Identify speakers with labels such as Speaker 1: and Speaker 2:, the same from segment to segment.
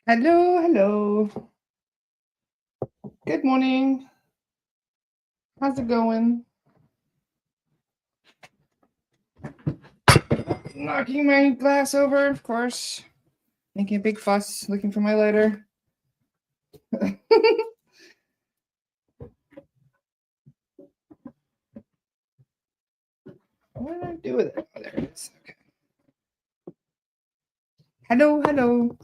Speaker 1: Hello, hello. Good morning. How's it going? Knocking my glass over, of course. Making a big fuss, looking for my lighter. What did I do with it? Oh, there it is. Okay. Hello, hello.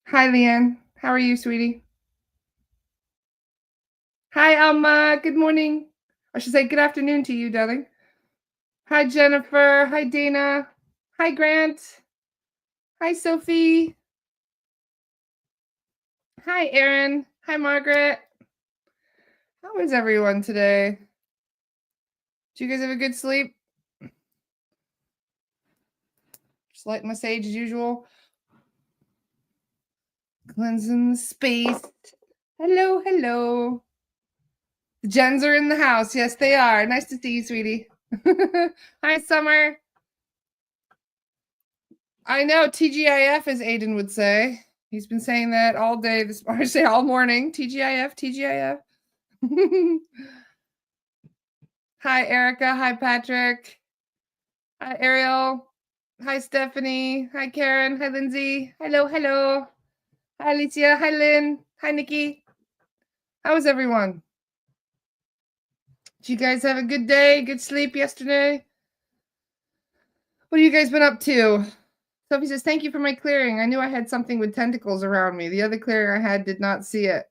Speaker 1: Hi, Leanne. How are you, sweetie? Hi, Alma. Good morning. I should say good afternoon to you, darling. Hi, Jennifer. Hi, Dana. Hi, Grant. Hi, Sophie. Hi, Erin. Hi, Margaret. How is everyone today? Did you guys have a good sleep? Just lighting my sage as usual. Cleansing the space. Hello, hello. The Jens are in the house. Yes, they are. Nice to see you, sweetie. Hi, Summer. I know, TGIF, as Aiden would say. He's been saying that all day this morning, say all morning. TGIF, TGIF. Hi, Erica. Hi, Patrick. Hi, Ariel. Hi, Stephanie. Hi, Karen. Hi, Lindsay. Hello, hello. Hi, Alicia. Hi, Lynn. Hi, Nikki. How was everyone? Did you guys have a good day? Good sleep yesterday? What have you guys been up to? Sophie says, thank you for my clearing. I knew I had something with tentacles around me. The other clearing I had did not see it.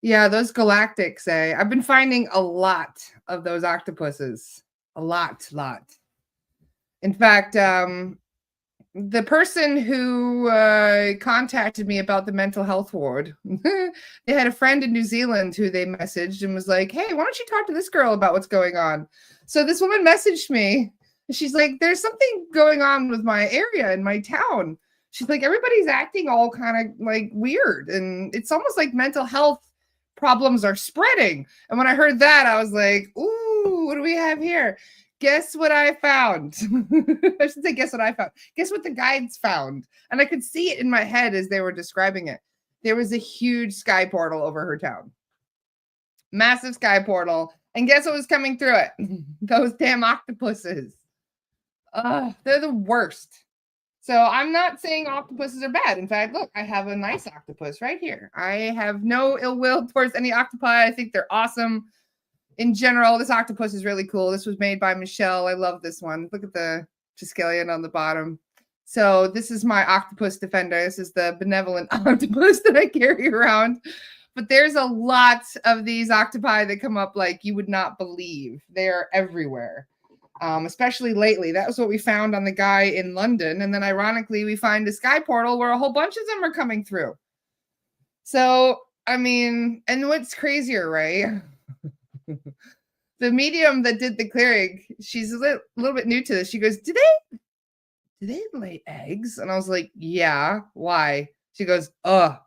Speaker 1: Yeah, those galactics, eh? I've been finding a lot of those octopuses. A lot. In fact, the person who contacted me about the mental health ward, they had a friend in New Zealand who they messaged and was like, hey, why don't you talk to this girl about what's going on? So this woman messaged me. She's like, there's something going on with my area in my town. She's like, everybody's acting all kind of like weird. And it's almost like mental health problems are spreading. And when I heard that, I was like, ooh, what do we have here? Guess what I found? I should say, guess what I found. Guess what the guides found? And I could see it in my head as they were describing it. There was a huge sky portal over her town. Massive sky portal. And guess what was coming through it? Those damn octopuses. They're the worst. So I'm not saying octopuses are bad. In fact, look, I have a nice octopus right here. I have no ill will towards any octopi. I think they're awesome. In general, this octopus is really cool. This was made by Michelle. I love this one. Look at the Triskelion on the bottom. So this is my octopus defender. This is the benevolent octopus that I carry around. But there's a lot of these octopi that come up like you would not believe. They're everywhere, especially lately. That was what we found on the guy in London. And then ironically, we find a sky portal where a whole bunch of them are coming through. So, I mean, and what's crazier, right? The medium that did the clearing, she's a little bit new to this. She goes, do they lay eggs? And I was like, yeah. Why? She goes, yeah,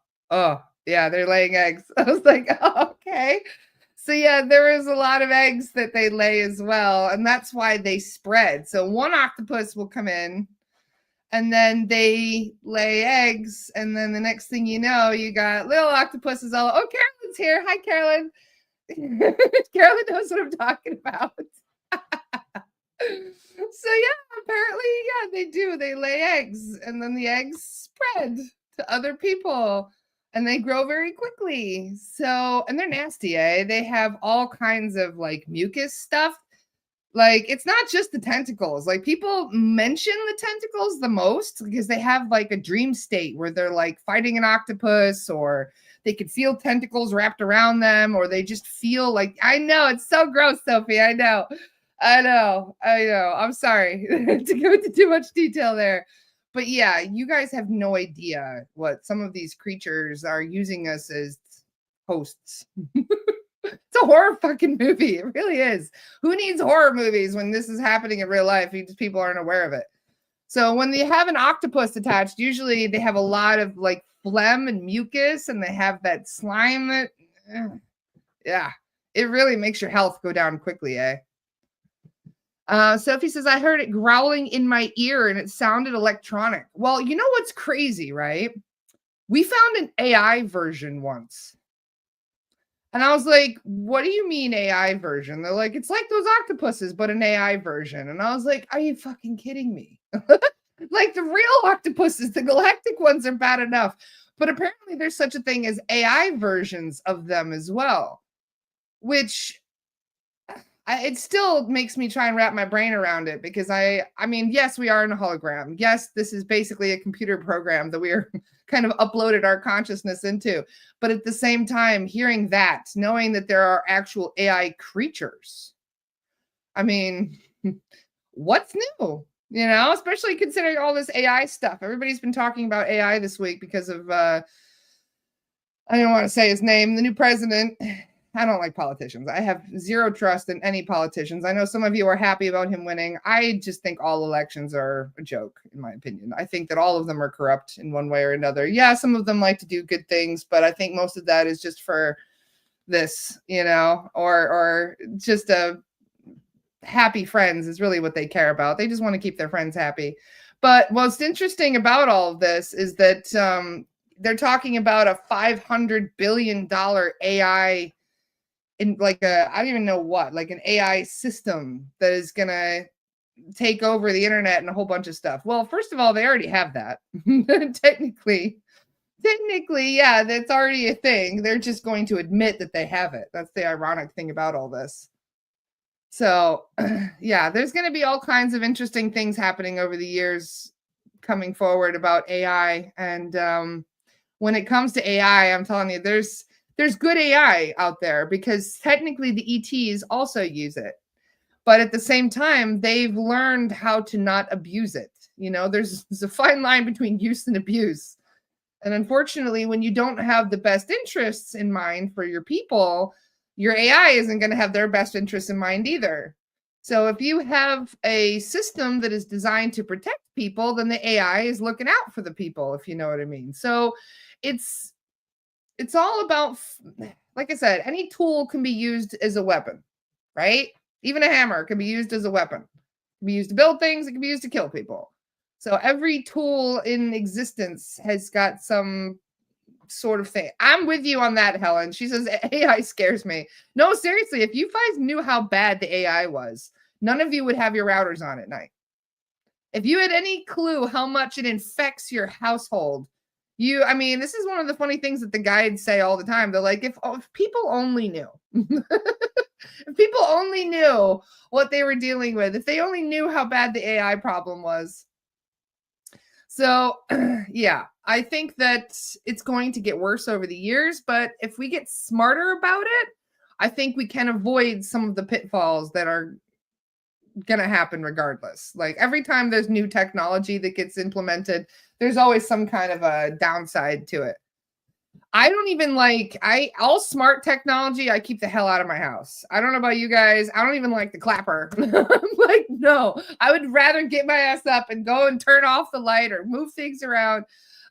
Speaker 1: they're laying eggs. I was like, oh, okay. So yeah, there is a lot of eggs that they lay as well, and that's why they spread. So one octopus will come in, and then they lay eggs, and then the next thing you know, you got little octopuses all. Oh, Carolyn's here. Hi, Carolyn. Carolyn knows what I'm talking about. So yeah, apparently, yeah, they do. They lay eggs, and then the eggs spread to other people, and they grow very quickly. So, and they're nasty, eh? They have all kinds of like mucus stuff. Like, it's not just the tentacles. Like, people mention the tentacles the most because they have like a dream state where they're like fighting an octopus, or they could feel tentacles wrapped around them, or they just feel like, I know, it's so gross, Sophie. I know. I'm sorry to go into too much detail there. But yeah, you guys have no idea what some of these creatures are using us as hosts. It's a horror fucking movie. It really is. Who needs horror movies when this is happening in real life? People aren't aware of it. So when they have an octopus attached, usually they have a lot of like phlegm and mucus, and they have that slime that, yeah, it really makes your health go down quickly, eh? Sophie says, I heard it growling in my ear and it sounded electronic. Well, you know what's crazy, right? We found an AI version once. And I was like, what do you mean AI version? They're like, it's like those octopuses, but an AI version. And I was like, are you fucking kidding me? Like the real octopuses, the galactic ones are bad enough. But apparently there's such a thing as AI versions of them as well, which it still makes me try and wrap my brain around it because I mean, yes, we are in a hologram. Yes, this is basically a computer program that we are kind of uploaded our consciousness into. But at the same time, hearing that, knowing that there are actual AI creatures, I mean, what's new? You know, especially considering all this AI stuff. Everybody's been talking about AI this week because of I don't want to say his name, the new president. I don't like politicians. I have zero trust in any politicians. I know some of you are happy about him winning. I just think all elections are a joke, in my opinion. I think that all of them are corrupt in one way or another. Yeah, some of them like to do good things, but I think most of that is just for this, you know, or just a happy friends is really what they care about. They just want to keep their friends happy. But what's interesting about all of this is that they're talking about a $500 billion AI in like I don't even know what, like an AI system that is going to take over the internet and a whole bunch of stuff. Well, first of all, they already have that. Technically, yeah, that's already a thing. They're just going to admit that they have it. That's the ironic thing about all this. So, yeah, there's going to be all kinds of interesting things happening over the years coming forward about AI. And when it comes to AI, I'm telling you, there's good AI out there because technically the ETs also use it. But at the same time, they've learned how to not abuse it. You know, there's a fine line between use and abuse. And unfortunately, when you don't have the best interests in mind for your people, your AI isn't going to have their best interests in mind either. So if you have a system that is designed to protect people, then the AI is looking out for the people, if you know what I mean. So it's all about, like I said, any tool can be used as a weapon, right? Even a hammer can be used as a weapon. It can be used to build things. It can be used to kill people. So every tool in existence has got some sort of thing. I'm with you on that, Helen. She says AI scares me. No, seriously, if you guys knew how bad the AI was, none of you would have your routers on at night. If you had any clue how much it infects your household, I mean, this is one of the funny things that the guides say all the time. They're like, if people only knew, if people only knew what they were dealing with, if they only knew how bad the AI problem was. So, yeah, I think that it's going to get worse over the years, but if we get smarter about it, I think we can avoid some of the pitfalls that are going to happen regardless. Like every time there's new technology that gets implemented, there's always some kind of a downside to it. I don't even all smart technology, I keep the hell out of my house. I don't know about you guys. I don't even like the clapper. I'm like, no, I would rather get my ass up and go and turn off the light or move things around.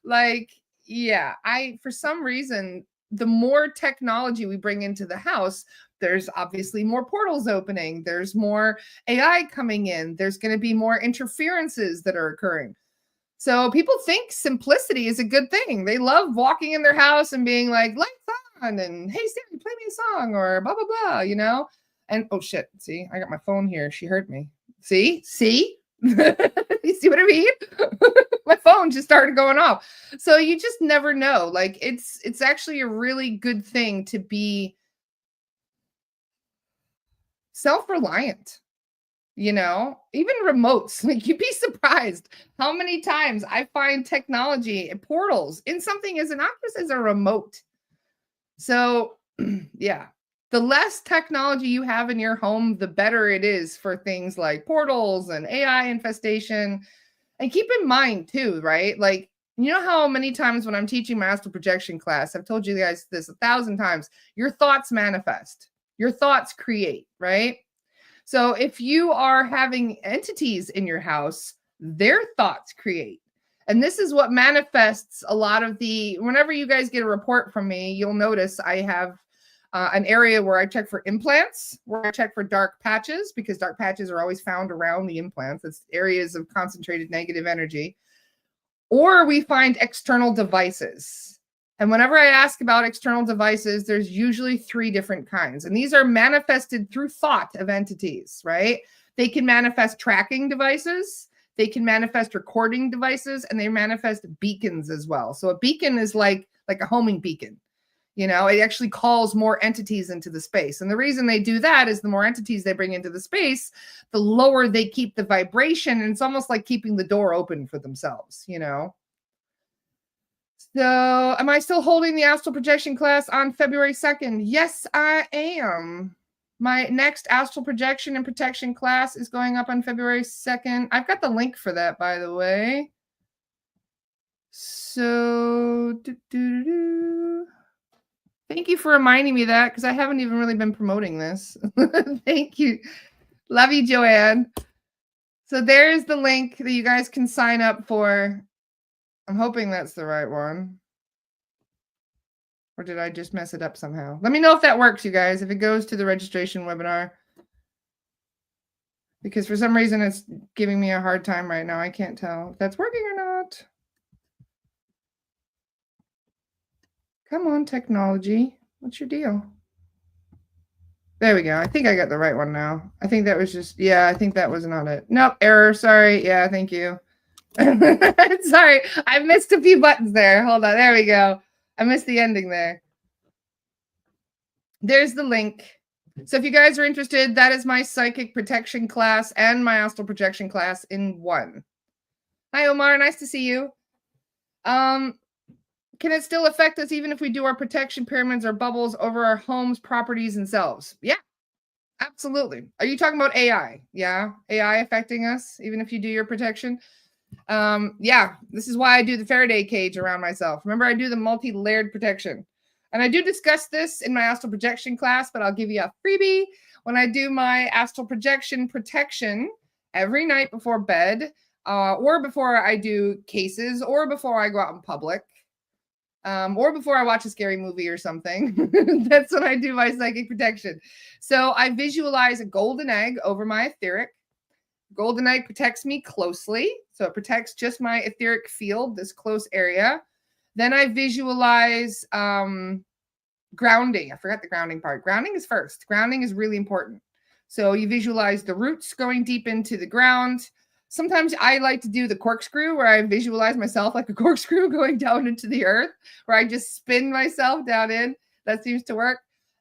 Speaker 1: Like, yeah, for some reason, the more technology we bring into the house, there's obviously more portals opening. There's more AI coming in. There's going to be more interferences that are occurring. So people think simplicity is a good thing. They love walking in their house and being like, lights on, and hey, Siri, play me a song, or blah, blah, blah, you know? And oh shit, see, I got my phone here. She heard me. See? You see what I mean? My phone just started going off. So you just never know. Like it's actually a really good thing to be self-reliant. You know, even remotes, like you'd be surprised how many times I find technology and portals in something as innocuous as a remote. So, yeah, the less technology you have in your home, the better it is for things like portals and AI infestation. And keep in mind, too, right? Like, you know how many times when I'm teaching my astral projection class, I've told you guys this 1,000 times, your thoughts manifest, your thoughts create, right? So if you are having entities in your house, their thoughts create. And this is what manifests a lot of whenever you guys get a report from me, you'll notice I have an area where I check for implants, where I check for dark patches, because dark patches are always found around the implants. It's areas of concentrated negative energy. Or we find external devices. And whenever I ask about external devices, there's usually 3 different kinds. And these are manifested through thought of entities, right? They can manifest tracking devices, they can manifest recording devices, and they manifest beacons as well. So a beacon is like a homing beacon. You know, it actually calls more entities into the space. And the reason they do that is the more entities they bring into the space, the lower they keep the vibration. And it's almost like keeping the door open for themselves, you know? So am I still holding the astral projection class on February 2nd? Yes, I am. My next astral projection and protection class is going up on February 2nd. I've got the link for that, by the way. So, thank you for reminding me that, because I haven't even really been promoting this. Thank you. Love you, Joanne. So there's the link that you guys can sign up for. I'm hoping that's the right one. Or did I just mess it up somehow? Let me know if that works, you guys, if it goes to the registration webinar. Because for some reason it's giving me a hard time right now. I can't tell if that's working or not. Come on, technology. What's your deal? There we go. I think I got the right one now. I think that was just, yeah, I think that was not it. Nope, error. Sorry. Yeah, thank you. Sorry, I missed a few buttons there. Hold on. There we go. I missed the ending there. There's the link. So if you guys are interested, that is my psychic protection class and my astral projection class in one. Hi, Omar. Nice to see you. Can it still affect us even if we do our protection pyramids or bubbles over our homes, properties, and selves? Yeah, absolutely. Are you talking about AI? Yeah, AI affecting us even if you do your protection? Yeah, this is why I do the Faraday cage around myself. Remember, I do the multi-layered protection. And I do discuss this in my astral projection class, but I'll give you a freebie when I do my astral projection protection every night before bed, or before I do cases, or before I go out in public, or before I watch a scary movie or something. That's when I do my psychic protection. So I visualize a golden egg over my etheric. Golden egg protects me closely. So it protects just my etheric field, this close area. Then I visualize grounding. I forgot the grounding part. Grounding is first. Grounding is really important. So you visualize the roots going deep into the ground. Sometimes I like to do the corkscrew, where I visualize myself like a corkscrew going down into the earth, where I just spin myself down in. That seems to work.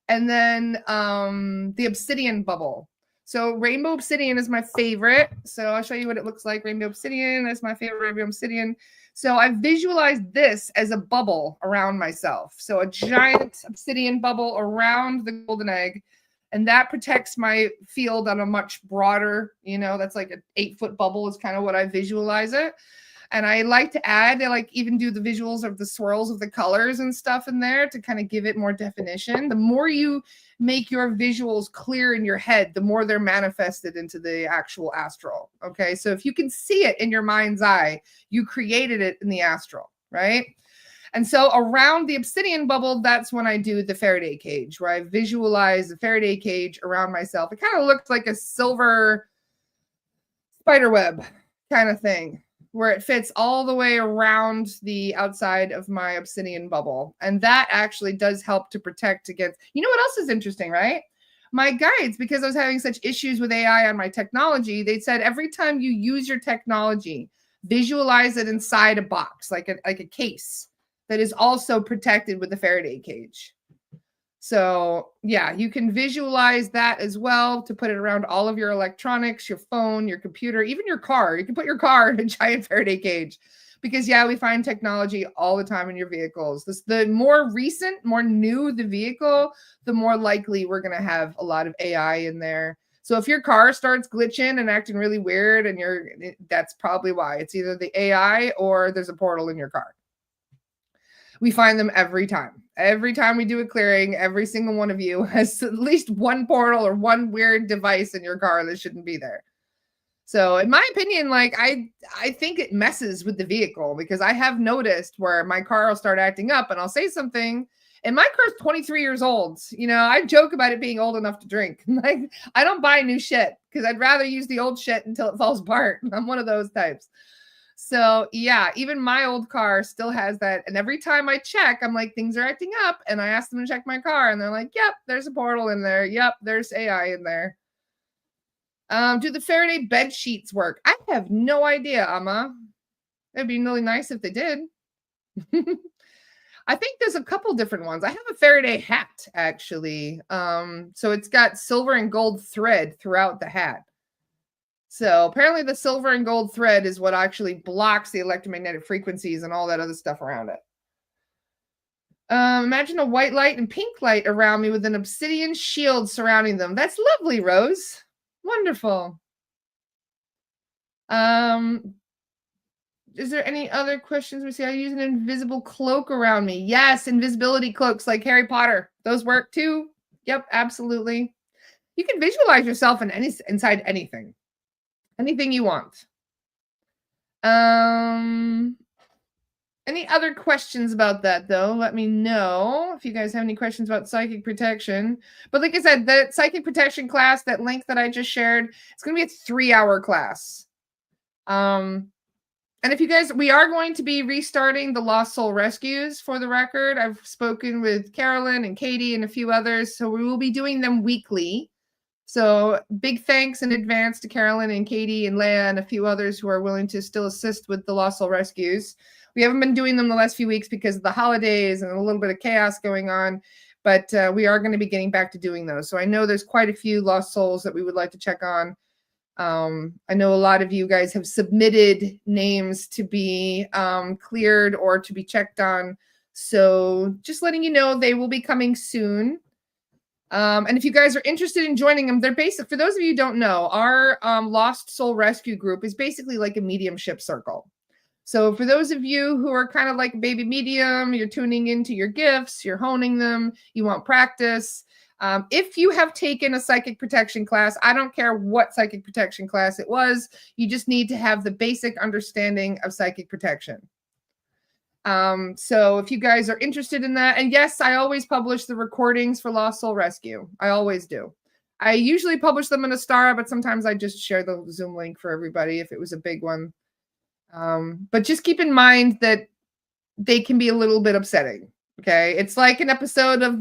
Speaker 1: And then the obsidian bubble. So rainbow obsidian is my favorite. So I'll show you what it looks like. Rainbow obsidian is my favorite rainbow obsidian. So I visualized this as a bubble around myself. So a giant obsidian bubble around the golden egg. And that protects my field on a much broader, that's like an 8-foot bubble is kind of what I visualize it. And I like to add, I like even do the visuals of the swirls of the colors and stuff in there to kind of give it more definition. The more you make your visuals clear in your head, the more they're manifested into the actual astral. Okay. So if you can see it in your mind's eye, you created it in the astral, right? And so around the obsidian bubble, that's when I do the Faraday cage, where I visualize the Faraday cage around myself. It kind of looks like a silver spider web kind of thing, where it fits all the way around the outside of my obsidian bubble. And that actually does help to protect against, what else is interesting, right? My guides, because I was having such issues with AI on my technology, they said every time you use your technology, visualize it inside a box, like a case that is also protected with the Faraday cage. So yeah, you can visualize that as well to put it around all of your electronics, your phone, your computer, even your car. You can put your car in a giant Faraday cage, because yeah, we find technology all the time in your vehicles. The more recent, more new the vehicle, the more likely we're going to have a lot of AI in there. So if your car starts glitching and acting really weird, and that's probably why. It's either the AI or there's a portal in your car. We find them every time. Every time we do a clearing, every single one of you has at least one portal or one weird device in your car that shouldn't be there. So in my opinion, like I think it messes with the vehicle, because I have noticed where my car will start acting up and I'll say something And my car's 23 years old. I joke about it being old enough to drink. Like, I don't buy new shit because I'd rather use the old shit until it falls apart. I'm one of those types. So yeah, even my old car still has that. And every time I check, I'm like, things are acting up. And I ask them to check my car, and they're like, yep, there's a portal in there. Yep, there's AI in there. Do the Faraday bed sheets work? I have no idea, Amma. It'd be really nice if they did. I think there's a couple different ones. I have a Faraday hat, actually. So it's got silver and gold thread throughout the hat. So apparently the silver and gold thread is what actually blocks the electromagnetic frequencies and all that other stuff around it. Imagine a white light and pink light around me with an obsidian shield surrounding them. That's lovely, Rose. Wonderful. Is there any other questions? We see I use an invisible cloak around me. Yes, invisibility cloaks like Harry Potter. Those work too. Yep, absolutely. You can visualize yourself inside anything. Anything you want. Any other questions about that, though? Let me know if you guys have any questions about psychic protection. But like I said, the psychic protection class, that link that I just shared, it's going to be a 3-hour class. And if you guys, we are going to be restarting the Lost Soul Rescues, for the record. I've spoken with Carolyn and Katie and a few others, so we will be doing them weekly. So big thanks in advance to Carolyn and Katie and Leah and a few others who are willing to still assist with the Lost Soul Rescues. We haven't been doing them the last few weeks because of the holidays and a little bit of chaos going on, but we are going to be getting back to doing those. So I know there's quite a few lost souls that we would like to check on. I know a lot of you guys have submitted names to be cleared or to be checked on. So just letting you know, they will be coming soon. And if you guys are interested in joining them, they're basic. For those of you who don't know, our Lost Soul Rescue group is basically like a mediumship circle. So for those of you who are kind of like a baby medium, you're tuning into your gifts, you're honing them, you want practice. If you have taken a psychic protection class, I don't care what psychic protection class it was, you just need to have the basic understanding of psychic protection. So if you guys are interested in that, and yes, I always publish the recordings for Lost Soul Rescue. I always do. I usually publish them in a star, but sometimes I just share the Zoom link for everybody if it was a big one. But just keep in mind that they can be a little bit upsetting. Okay, it's like an episode of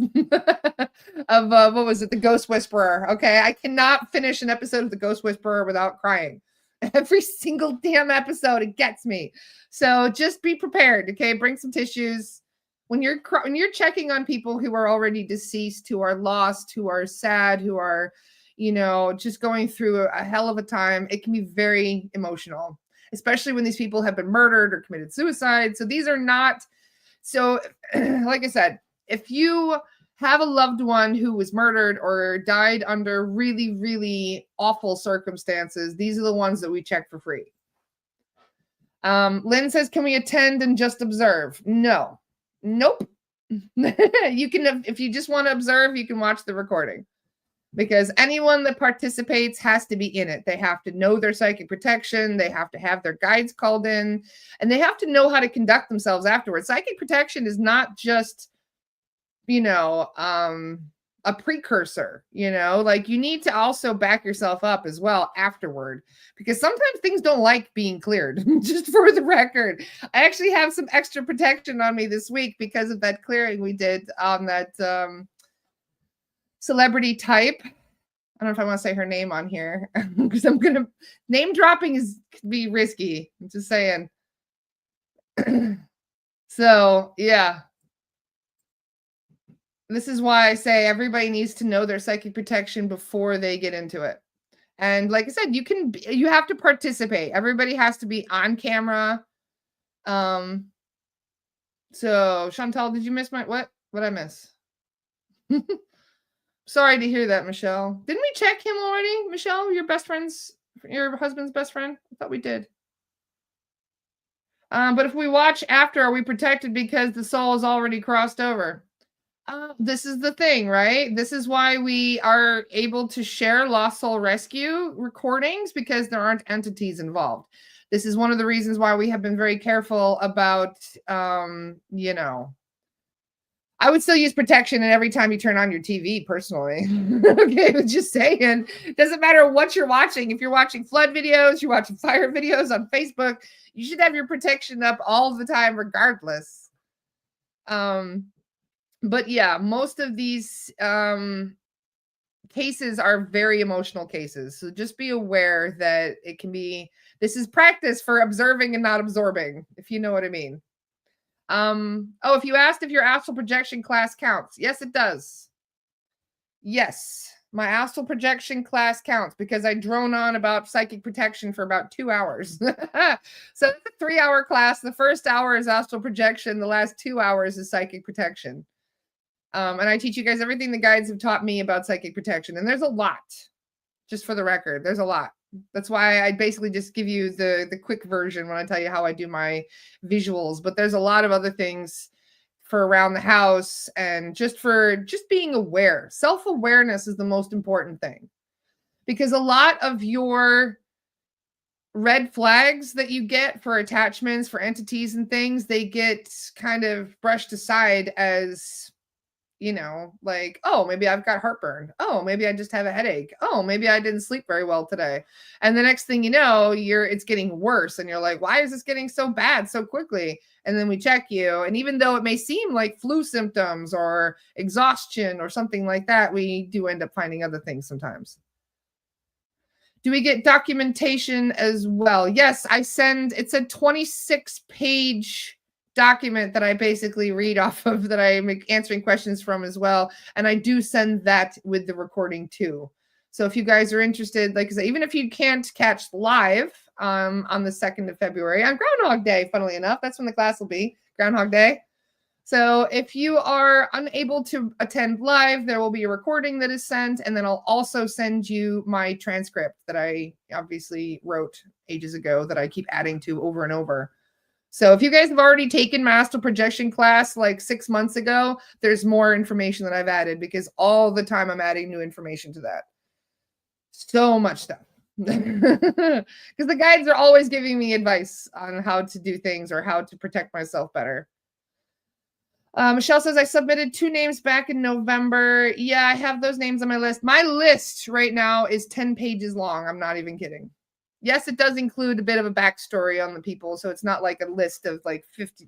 Speaker 1: what was it, The Ghost Whisperer. Okay, I cannot finish an episode of The Ghost Whisperer without crying. Every single damn episode, it gets me. So just be prepared. Okay, bring some tissues. When you're checking on people who are already deceased, who are lost, who are sad, who are, just going through a hell of a time, it can be very emotional, especially when these people have been murdered or committed suicide. So these are not. So, like I said, if you have a loved one who was murdered or died under really, really awful circumstances, these are the ones that we check for free. Lynn says, can we attend and just observe? No. Nope. You can, if you just want to observe, you can watch the recording. Because anyone that participates has to be in it. They have to know their psychic protection. They have to have their guides called in. And they have to know how to conduct themselves afterwards. Psychic protection is not just, a precursor, like you need to also back yourself up as well afterward. Because sometimes things don't like being cleared, just for the record. I actually have some extra protection on me this week because of that clearing we did on that celebrity type. I don't know if I want to say her name on here because name dropping could be risky. I'm just saying. So yeah, this is why I say everybody needs to know their psychic protection before they get into it. And like I said, you have to participate. Everybody has to be on camera. So Chantal, did you miss what I miss? Sorry to hear that, Michelle. Didn't we check him already, Michelle? Your husband's best friend? I thought we did. But if we watch after, are we protected because the soul is already crossed over? This is the thing, right? This is why we are able to share Lost Soul Rescue recordings, because there aren't entities involved. This is one of the reasons why we have been very careful about, I would still use protection and every time you turn on your TV personally. Okay, but just saying, doesn't matter what you're watching. If you're watching flood videos, you're watching fire videos on Facebook, you should have your protection up all the time regardless. But yeah, most of these cases are very emotional cases. So just be aware that it can be, this is practice for observing and not absorbing, if you know what I mean. Oh, if you asked if your astral projection class counts, yes, it does. Yes, my astral projection class counts because I drone on about psychic protection for about 2 hours. So it's a 3-hour class. The first hour is astral projection. The last 2 hours is psychic protection. And I teach you guys everything the guides have taught me about psychic protection. And there's a lot, just for the record, there's a lot. That's why I basically just give you the quick version when I tell you how I do my visuals. But there's a lot of other things for around the house and just being aware. Self-awareness is the most important thing, because a lot of your red flags that you get for attachments, for entities and things, they get kind of brushed aside as, you know, like, oh, maybe I've got heartburn. Oh, maybe I just have a headache. Oh, maybe I didn't sleep very well today. And the next thing you know, it's getting worse. And you're like, why is this getting so bad so quickly? And then we check you. And even though it may seem like flu symptoms or exhaustion or something like that, we do end up finding other things sometimes. Do we get documentation as well? Yes, it's a 26-page document that I basically read off of, that I'm answering questions from as well. And I do send that with the recording too. So if you guys are interested, like I said, even if you can't catch live on the 2nd of February, on Groundhog Day, funnily enough, that's when the class will be, Groundhog Day. So if you are unable to attend live, there will be a recording that is sent, and then I'll also send you my transcript that I obviously wrote ages ago that I keep adding to over and over. So if you guys have already taken my astral projection class like 6 months ago, there's more information that I've added, because all the time I'm adding new information to that. So much stuff. Because the guides are always giving me advice on how to do things or how to protect myself better. Michelle says, I submitted 2 names back in November. Yeah, I have those names on my list. My list right now is 10 pages long. I'm not even kidding. Yes, it does include a bit of a backstory on the people. So it's not like a list of like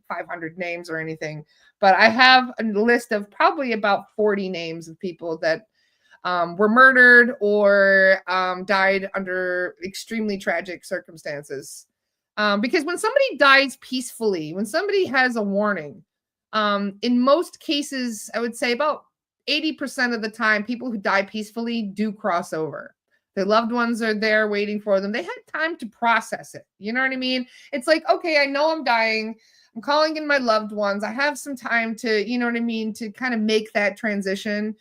Speaker 1: 500 names or anything. But I have a list of probably about 40 names of people that were murdered or died under extremely tragic circumstances. Because when somebody dies peacefully, when somebody has a warning, in most cases, I would say about 80% of the time, people who die peacefully do cross over. Their loved ones are there waiting for them. They had time to process it. You know what I mean? It's like, okay, I know I'm dying. I'm calling in my loved ones. I have some time to, you know what I mean, to kind of make that transition.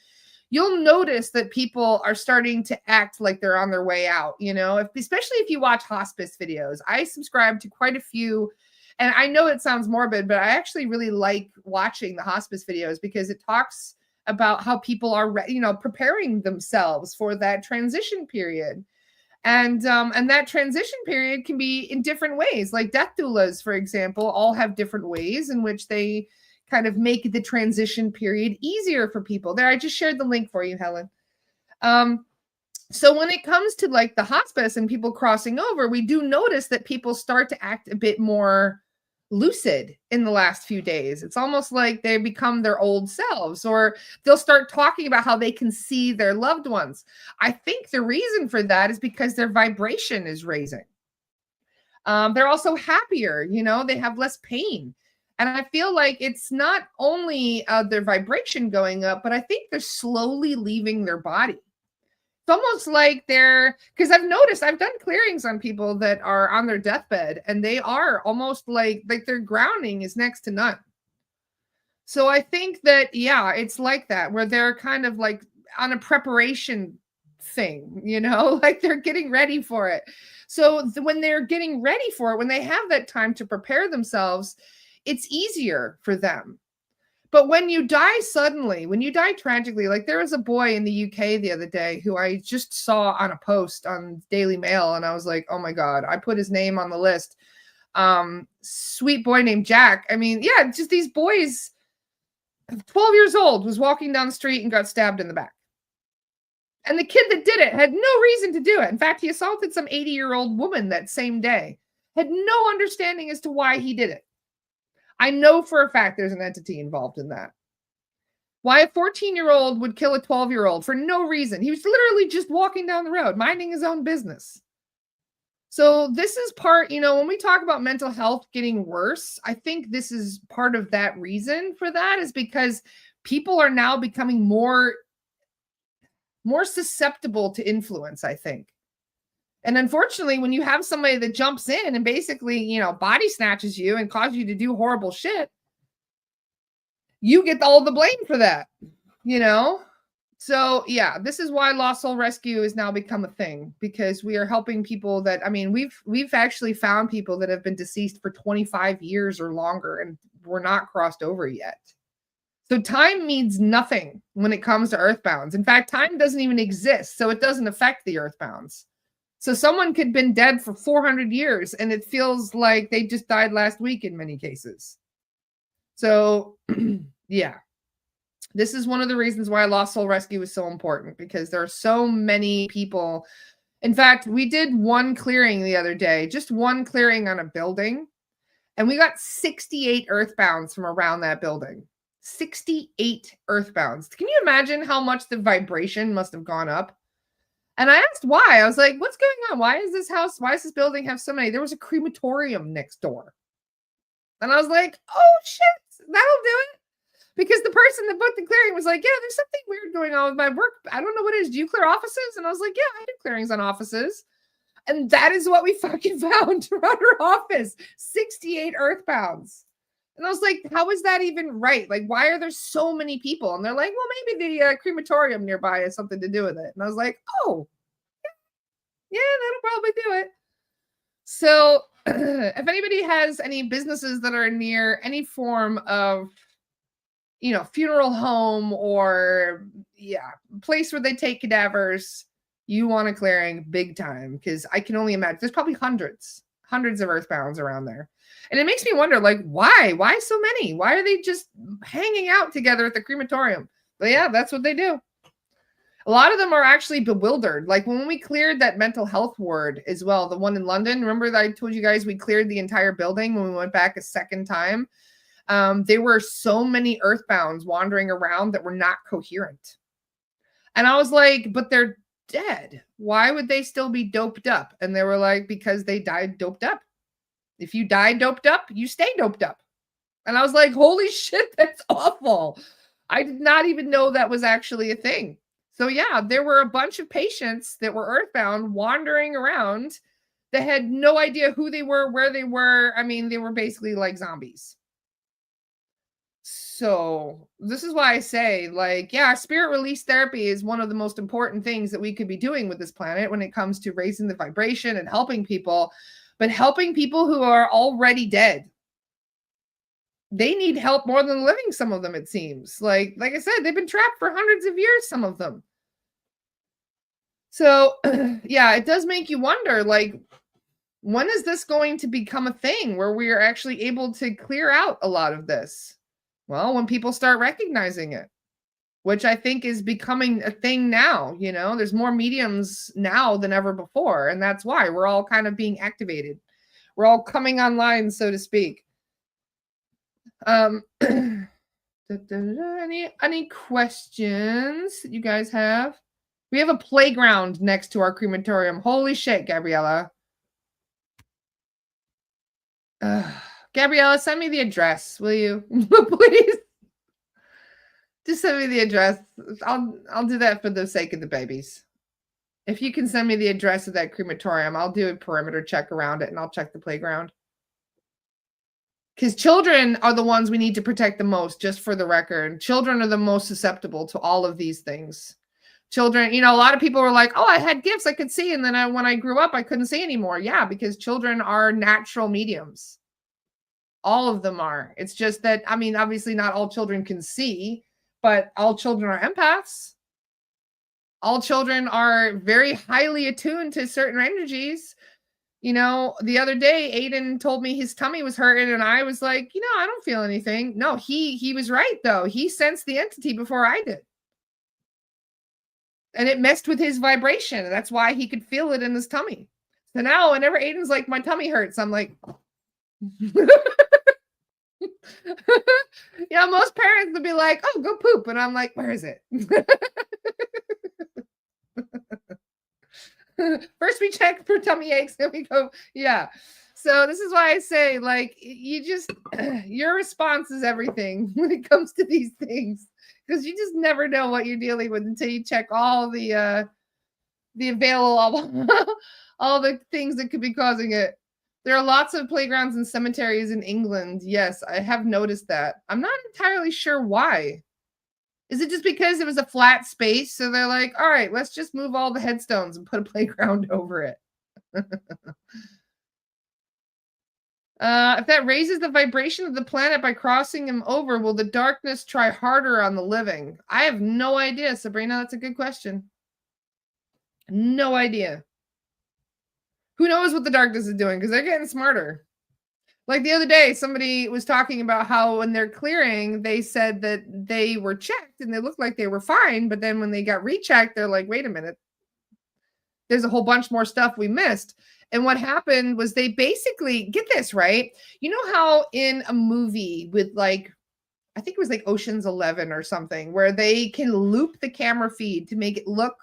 Speaker 1: You'll notice that people are starting to act like they're on their way out, you know, especially if you watch hospice videos. I subscribe to quite a few. And I know it sounds morbid, but I actually really like watching the hospice videos, because it talks about how people are, you know, preparing themselves for that transition period. And that transition period can be in different ways. Like death doulas, for example, all have different ways in which they kind of make the transition period easier for people. There, I just shared the link for you, Helen. So when it comes to like the hospice and people crossing over, we do notice that people start to act a bit more lucid in the last few days. It's almost like they become their old selves, or they'll start talking about how they can see their loved ones. I think the reason for that is because their vibration is raising. They're also happier, you know, they have less pain. And I feel like it's not only their vibration going up, but I think they're slowly leaving their body. It's almost like because I've noticed, I've done clearings on people that are on their deathbed, and they are almost like their grounding is next to none. So I think that, yeah, it's like that, where they're kind of like on a preparation thing, you know, like they're getting ready for it. So when they're getting ready for it, when they have that time to prepare themselves, it's easier for them. But when you die suddenly, when you die tragically, like there was a boy in the UK the other day who I just saw on a post on Daily Mail, and I was like, oh my God, I put his name on the list. Sweet boy named Jack. I mean, yeah, just these boys, 12 years old, was walking down the street and got stabbed in the back. And the kid that did it had no reason to do it. In fact, he assaulted some 80-year-old woman that same day. Had no understanding as to why he did it. I know for a fact there's an entity involved in that. Why a 14-year-old would kill a 12-year-old for no reason. He was literally just walking down the road, minding his own business. So this is part, when we talk about mental health getting worse, I think this is part of that reason for that, is because people are now becoming more susceptible to influence, I think. And unfortunately, when you have somebody that jumps in and basically, body snatches you and causes you to do horrible shit, you get all the blame for that, So yeah, this is why Lost Soul Rescue has now become a thing, because we are helping people that, we've actually found people that have been deceased for 25 years or longer and were not crossed over yet. So time means nothing when it comes to earthbounds. In fact, time doesn't even exist, so it doesn't affect the earthbounds. So someone could have been dead for 400 years and it feels like they just died last week in many cases. So yeah, this is one of the reasons why Lost Soul Rescue is so important, because there are so many people. In fact, we did one clearing the other day, just one clearing on a building, and we got 68 earthbounds from around that building. 68 earthbounds. Can you imagine how much the vibration must have gone up? And I asked why. I was like, what's going on? Why does this building have so many? There was a crematorium next door. And I was like, oh shit, that'll do it. Because the person that booked the clearing was like, yeah, there's something weird going on with my work. I don't know what it is. Do you clear offices? And I was like, yeah, I do clearings on offices. And that is what we fucking found around her office. 68 earthbounds. And I was like, how is that even right? Like, why are there so many people? And they're like, well, maybe the crematorium nearby has something to do with it. And I was like, oh, yeah, that'll probably do it. So if anybody has any businesses that are near any form of, funeral home or, place where they take cadavers, you want a clearing big time, because I can only imagine there's probably hundreds of earthbounds around there. And it makes me wonder, like, why? Why so many? Why are they just hanging out together at the crematorium? But yeah, that's what they do. A lot of them are actually bewildered. Like when we cleared that mental health ward as well, the one in London, remember that I told you guys we cleared the entire building when we went back a second time? There were so many earthbounds wandering around that were not coherent. And I was like, but they're dead. Why would they still be doped up? And they were like, because they died doped up. If you die doped up, you stay doped up. And I was like, holy shit, that's awful. I did not even know that was actually a thing. So yeah, there were a bunch of patients that were earthbound wandering around that had no idea who they were, where they were. They were basically like zombies. So this is why I say, like, yeah, spirit release therapy is one of the most important things that we could be doing with this planet when it comes to raising the vibration and helping people, but helping people who are already dead. They need help more than living, some of them, it seems. Like I said, they've been trapped for hundreds of years, some of them. So yeah, it does make you wonder, like, when is this going to become a thing where we are actually able to clear out a lot of this? Well, when people start recognizing it, which I think is becoming a thing now. There's more mediums now than ever before. And that's why we're all kind of being activated. We're all coming online, so to speak. Any questions that you guys have? We have a playground next to our crematorium. Holy shit, Gabriella. Gabriella, send me the address, will you? Please. Just send me the address. I'll do that for the sake of the babies. If you can send me the address of that crematorium, I'll do a perimeter check around it and I'll check the playground. Because children are the ones we need to protect the most, just for the record. Children are the most susceptible to all of these things. Children, a lot of people were like, oh, I had gifts I could see. And then when I grew up, I couldn't see anymore. Yeah, because children are natural mediums. All of them are. It's just that, obviously not all children can see, but all children are empaths. All children are very highly attuned to certain energies. The other day, Aiden told me his tummy was hurting, and I was like, I don't feel anything. No, he was right, though. He sensed the entity before I did. And it messed with his vibration. And that's why he could feel it in his tummy. So now whenever Aiden's like, my tummy hurts, I'm like, most parents would be like, oh, go poop. And I'm like, where is it? First we check for tummy aches, then we go, yeah. So this is why I say, like, you just, your response is everything when it comes to these things, because you just never know what you're dealing with until you check all the available, all the things that could be causing it. There are lots of playgrounds and cemeteries in England. Yes, I have noticed that. I'm not entirely sure why. Is it just because it was a flat space? So they're like, all right, let's just move all the headstones and put a playground over it. If that raises the vibration of the planet by crossing him over, will the darkness try harder on the living? I have no idea, Sabrina. That's a good question. No idea. Who knows what the darkness is doing? Because they're getting smarter. Like the other day, somebody was talking about how when they're clearing, they said that they were checked and they looked like they were fine. But then when they got rechecked, they're like, wait a minute. There's a whole bunch more stuff we missed. And what happened was they basically, get this, right? You know how in a movie with like, I think it was like Ocean's 11 or something, where they can loop the camera feed to make it look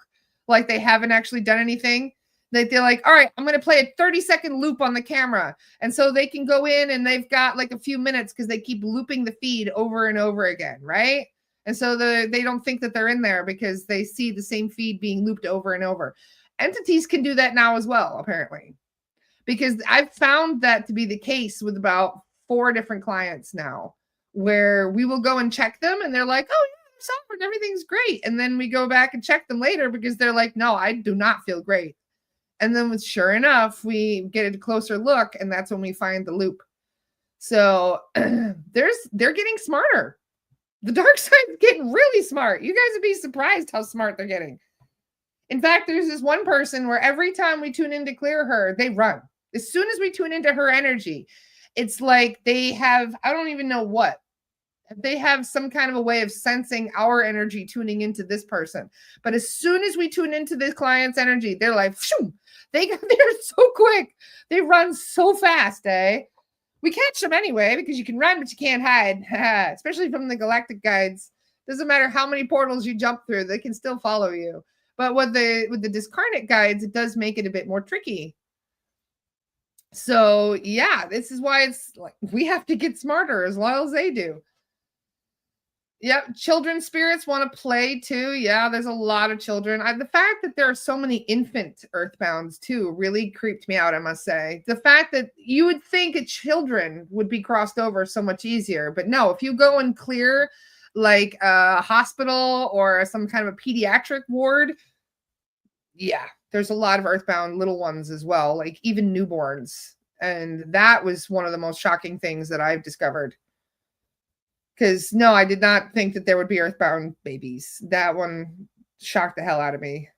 Speaker 1: like they haven't actually done anything? They're like, all right, I'm going to play a 30-second loop on the camera. And so they can go in and they've got like a few minutes because they keep looping the feed over and over again, right? And so they don't think that they're in there because they see the same feed being looped over and over. Entities can do that now as well, apparently, because I've found that to be the case with about 4 different clients now, where we will go and check them and they're like, oh, yeah, I'm solid, everything's great. And then we go back and check them later because they're like, no, I do not feel great. And then sure enough, we get a closer look and that's when we find the loop. So they're getting smarter. The dark side's getting really smart. You guys would be surprised how smart they're getting. In fact, there's this one person where every time we tune in to clear her, they run. As soon as we tune into her energy, it's like they have, I don't even know what. They have some kind of a way of sensing our energy tuning into this person. But as soon as we tune into this client's energy, they're like, phew, they're so quick. They run so fast, eh? We catch them anyway because you can run, but you can't hide. Especially from the galactic guides. Doesn't matter how many portals you jump through, they can still follow you. But with the discarnate guides, it does make it a bit more tricky. So yeah, this is why it's like we have to get smarter as well as they do. Yep, children spirits want to play too. Yeah, there's a lot of children. The fact that there are so many infant earthbounds too really creeped me out, I must say. The fact that you would think children would be crossed over so much easier, but no, if you go and clear like a hospital or some kind of a pediatric ward, yeah, there's a lot of earthbound little ones as well, like even newborns. And that was one of the most shocking things that I've discovered. Because no, I did not think that there would be earthbound babies. That one shocked the hell out of me.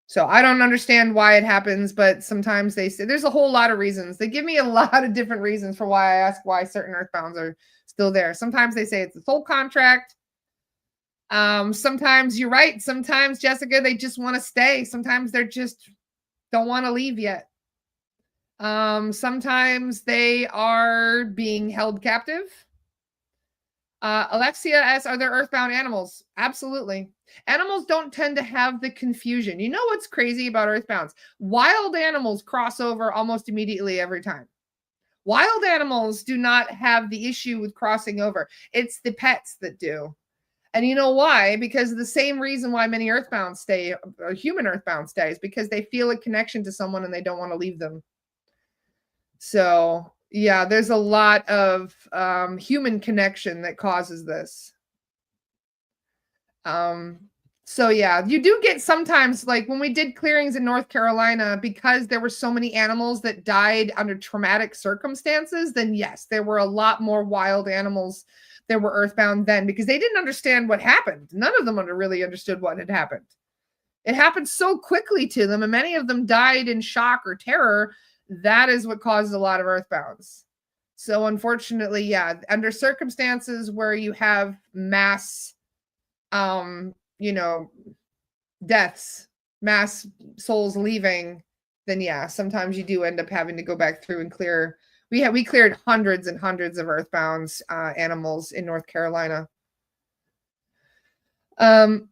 Speaker 1: So I don't understand why it happens, but sometimes they say there's a whole lot of reasons. They give me a lot of different reasons for why I ask why certain earthbounds are still there. Sometimes they say it's a soul contract. Sometimes you're right. Sometimes, Jessica, they just want to stay. Sometimes they're just don't want to leave yet. Sometimes they are being held captive. Alexia asks, are there earthbound animals? Absolutely. Animals don't tend to have the confusion. You know what's crazy about earthbounds? Wild animals cross over almost immediately every time. Wild animals do not have the issue with crossing over. It's the pets that do. And you know why? Because of the same reason why many earthbound stay, or human earthbound stays, because they feel a connection to someone and they don't want to leave them. So yeah, there's a lot of human connection that causes this. So yeah, you do get sometimes, like when we did clearings in North Carolina, because there were so many animals that died under traumatic circumstances, then yes, there were a lot more wild animals that were earthbound then because they didn't understand what happened. None of them really understood what had happened. It happened so quickly to them, and many of them died in shock or terror That is what causes a lot of earthbounds. So unfortunately, yeah, under circumstances where you have mass, you know, deaths, mass souls leaving, then yeah, sometimes you do end up having to go back through and clear. We cleared hundreds and hundreds of earthbound animals in North Carolina. Um,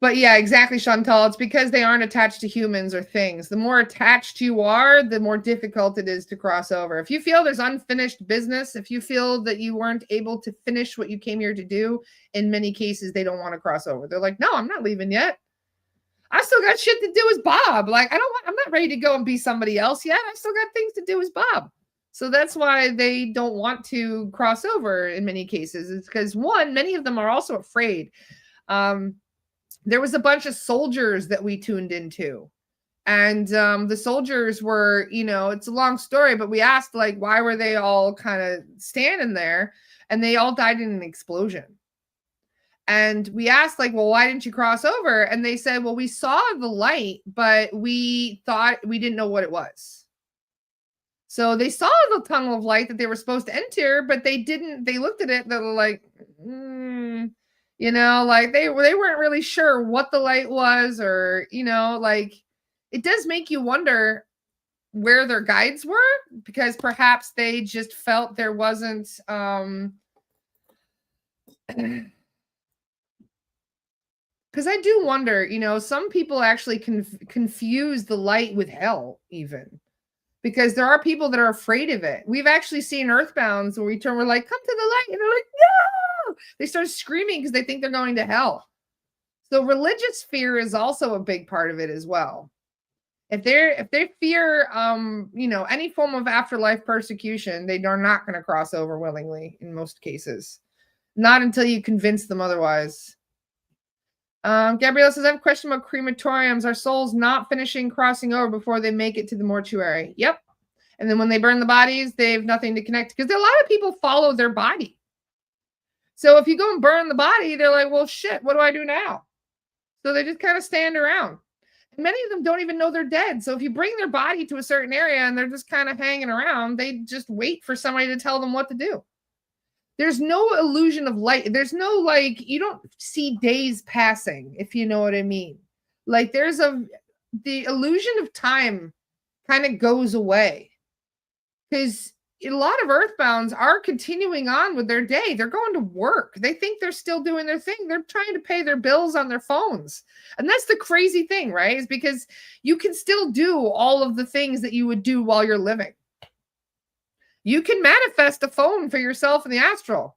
Speaker 1: but yeah, exactly, Chantal. It's because they aren't attached to humans or things. The more attached you are, the more difficult it is to cross over. If you feel there's unfinished business, if you feel that you weren't able to finish what you came here to do, in many cases, they don't want to cross over. They're like, no, I'm not leaving yet. I still got shit to do as Bob. Like, I'm not ready to go and be somebody else yet. I still got things to do as Bob. So that's why they don't want to cross over in many cases. It's because, one, many of them are also afraid. There was a bunch of soldiers that we tuned into. And the soldiers were, it's a long story, but we asked, like, why were they all kind of standing there? And they all died in an explosion. And we asked, like, well, why didn't you cross over? And they said, well, we saw the light, but we thought we didn't know what it was. So they saw the tunnel of light that they were supposed to enter, but they didn't. They looked at it. They were like, like they weren't really sure what the light was, or, like, it does make you wonder where their guides were, because perhaps they just felt there wasn't, because I do wonder, some people actually confuse the light with hell, even, because there are people that are afraid of it. We've actually seen earthbounds where we're like, come to the light, and they're like, no! They start screaming because they think they're going to hell. So religious fear is also a big part of it as well. If they fear, any form of afterlife persecution, they are not going to cross over willingly in most cases. Not until you convince them otherwise. Gabrielle says, I have a question about crematoriums. Are souls not finishing crossing over before they make it to the mortuary? Yep. And then when they burn the bodies, they have nothing to connect, because a lot of people follow their body. So if you go and burn the body, they're like, well, shit, what do I do now? So they just kind of stand around. And many of them don't even know they're dead. So if you bring their body to a certain area and they're just kind of hanging around, they just wait for somebody to tell them what to do. There's no illusion of light. There's no, like, you don't see days passing, if you know what I mean. Like, the illusion of time kind of goes away, because a lot of earthbounds are continuing on with their day. They're going to work. They think they're still doing their thing. They're trying to pay their bills on their phones. And that's the crazy thing, right? Is because you can still do all of the things that you would do while you're living. You can manifest a phone for yourself in the astral.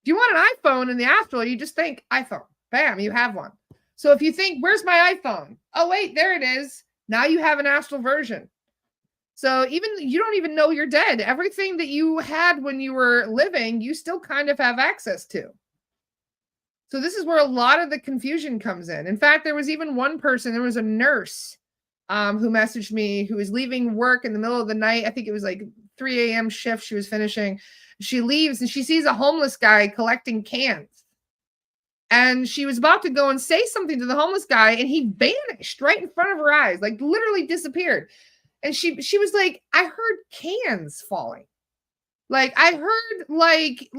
Speaker 1: If you want an iPhone in the astral, you just think iPhone. Bam, you have one. So if you think, where's my iPhone? Oh, wait, there it is. Now you have an astral version. So even you don't even know you're dead. Everything that you had when you were living, you still kind of have access to. So this is where a lot of the confusion comes in. In fact, there was even one person, there was a nurse who messaged me, who was leaving work in the middle of the night. I think it was like 3 a.m. shift she was finishing. She leaves and she sees a homeless guy collecting cans. And she was about to go and say something to the homeless guy, and he vanished right in front of her eyes, like literally disappeared. And she was like, I heard cans falling. Like, I heard like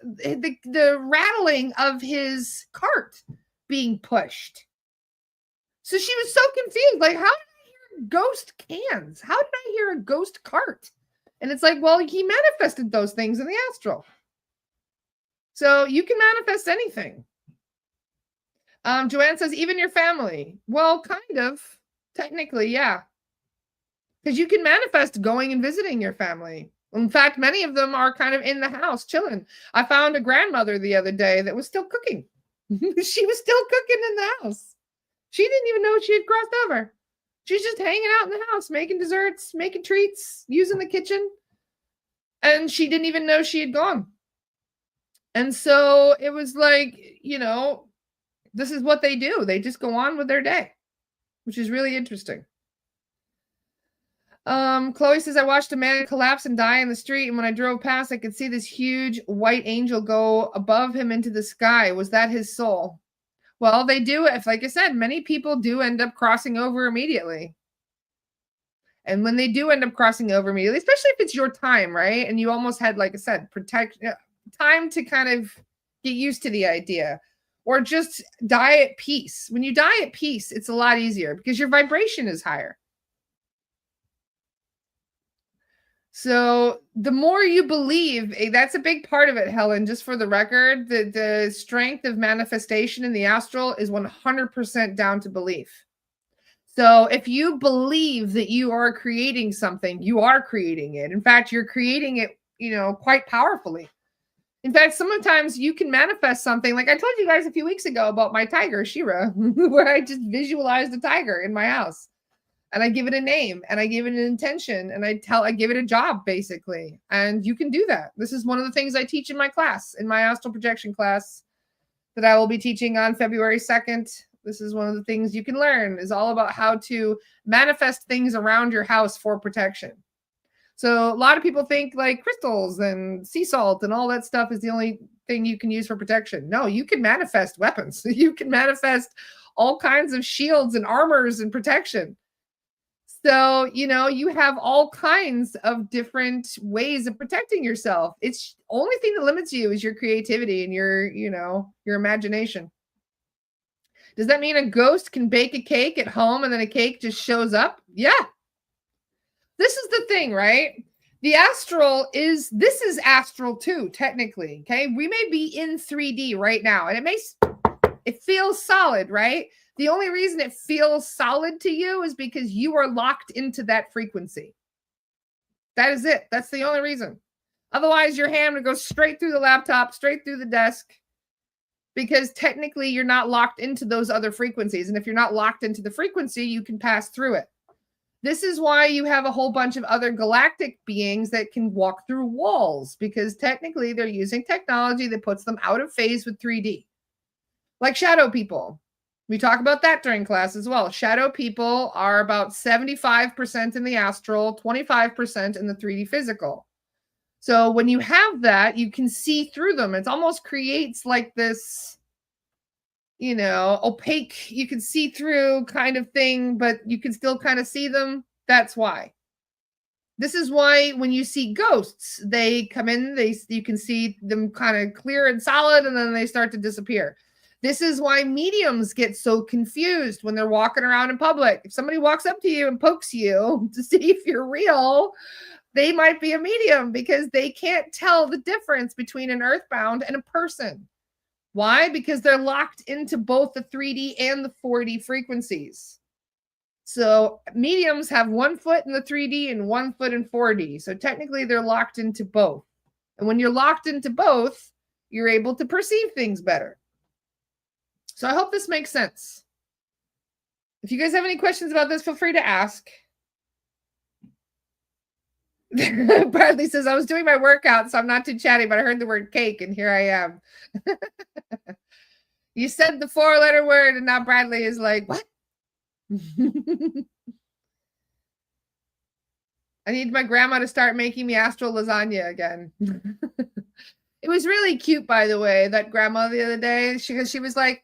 Speaker 1: the rattling of his cart being pushed. So she was so confused. Like, how did I hear ghost cans? How did I hear a ghost cart? And it's like, well, he manifested those things in the astral. So you can manifest anything. Joanne says, even your family. Well, kind of. Technically, yeah. Because you can manifest going and visiting your family. In fact, many of them are kind of in the house chilling. I found a grandmother the other day that was still cooking. She was still cooking in the house. She didn't even know she had crossed over. She's just hanging out in the house, making desserts, making treats, using the kitchen. And she didn't even know she had gone. And so it was like, this is what they do. They just go on with their day, which is really interesting. Chloe says, I watched a man collapse and die in the street, and when I drove past, I could see this huge white angel go above him into the sky. Was that his soul? Well, they do. If, like I said, many people do end up crossing over immediately. And when they do end up crossing over immediately, especially if it's your time, right? And you almost had, like I said, time to kind of get used to the idea, or just die at peace. When you die at peace, it's a lot easier because your vibration is higher. So the more you believe, that's a big part of it, Helen, just for the record, the strength of manifestation in the astral is 100% down to belief. So if you believe that you are creating something, you are creating it. In fact, you're creating it, quite powerfully. In fact, sometimes you can manifest something, like I told you guys a few weeks ago about my tiger, Shira, where I just visualized a tiger in my house. And I give it a name, and I give it an intention, and I give it a job, basically. And you can do that. This is one of the things I teach in my class, in my astral projection class that I will be teaching on February 2nd. This is one of the things you can learn, is all about how to manifest things around your house for protection. So a lot of people think like crystals and sea salt and all that stuff is the only thing you can use for protection. No, you can manifest weapons. You can manifest all kinds of shields and armors and protection. So, you have all kinds of different ways of protecting yourself. It's only thing that limits you is your creativity and your imagination. Does that mean a ghost can bake a cake at home and then a cake just shows up? Yeah. This is the thing, right? This is astral too, technically. Okay. We may be in 3D right now, and it feels solid, right? The only reason it feels solid to you is because you are locked into that frequency. That is it. That's the only reason. Otherwise, your hand would go straight through the laptop, straight through the desk, because technically you're not locked into those other frequencies. And if you're not locked into the frequency, you can pass through it. This is why you have a whole bunch of other galactic beings that can walk through walls, because technically they're using technology that puts them out of phase with 3D. Like shadow people. We talk about that during class as well. Shadow people are about 75% in the astral, 25% in the 3D physical. So when you have that, you can see through them. It almost creates like this, opaque, you can see through kind of thing, but you can still kind of see them. That's why. This is why when you see ghosts, they come in, you can see them kind of clear and solid, and then they start to disappear. This is why mediums get so confused when they're walking around in public. If somebody walks up to you and pokes you to see if you're real, they might be a medium, because they can't tell the difference between an earthbound and a person. Why? Because they're locked into both the 3D and the 4D frequencies. So mediums have 1 foot in the 3D and 1 foot in 4D. So technically they're locked into both. And when you're locked into both, you're able to perceive things better. So I hope this makes sense. If you guys have any questions about this, feel free to ask. Bradley says, I was doing my workout, so I'm not too chatty, but I heard the word cake, and here I am. You said the 4-letter word, and now Bradley is like, what? I need my grandma to start making me astral lasagna again. It was really cute, by the way, that grandma the other day. She was like,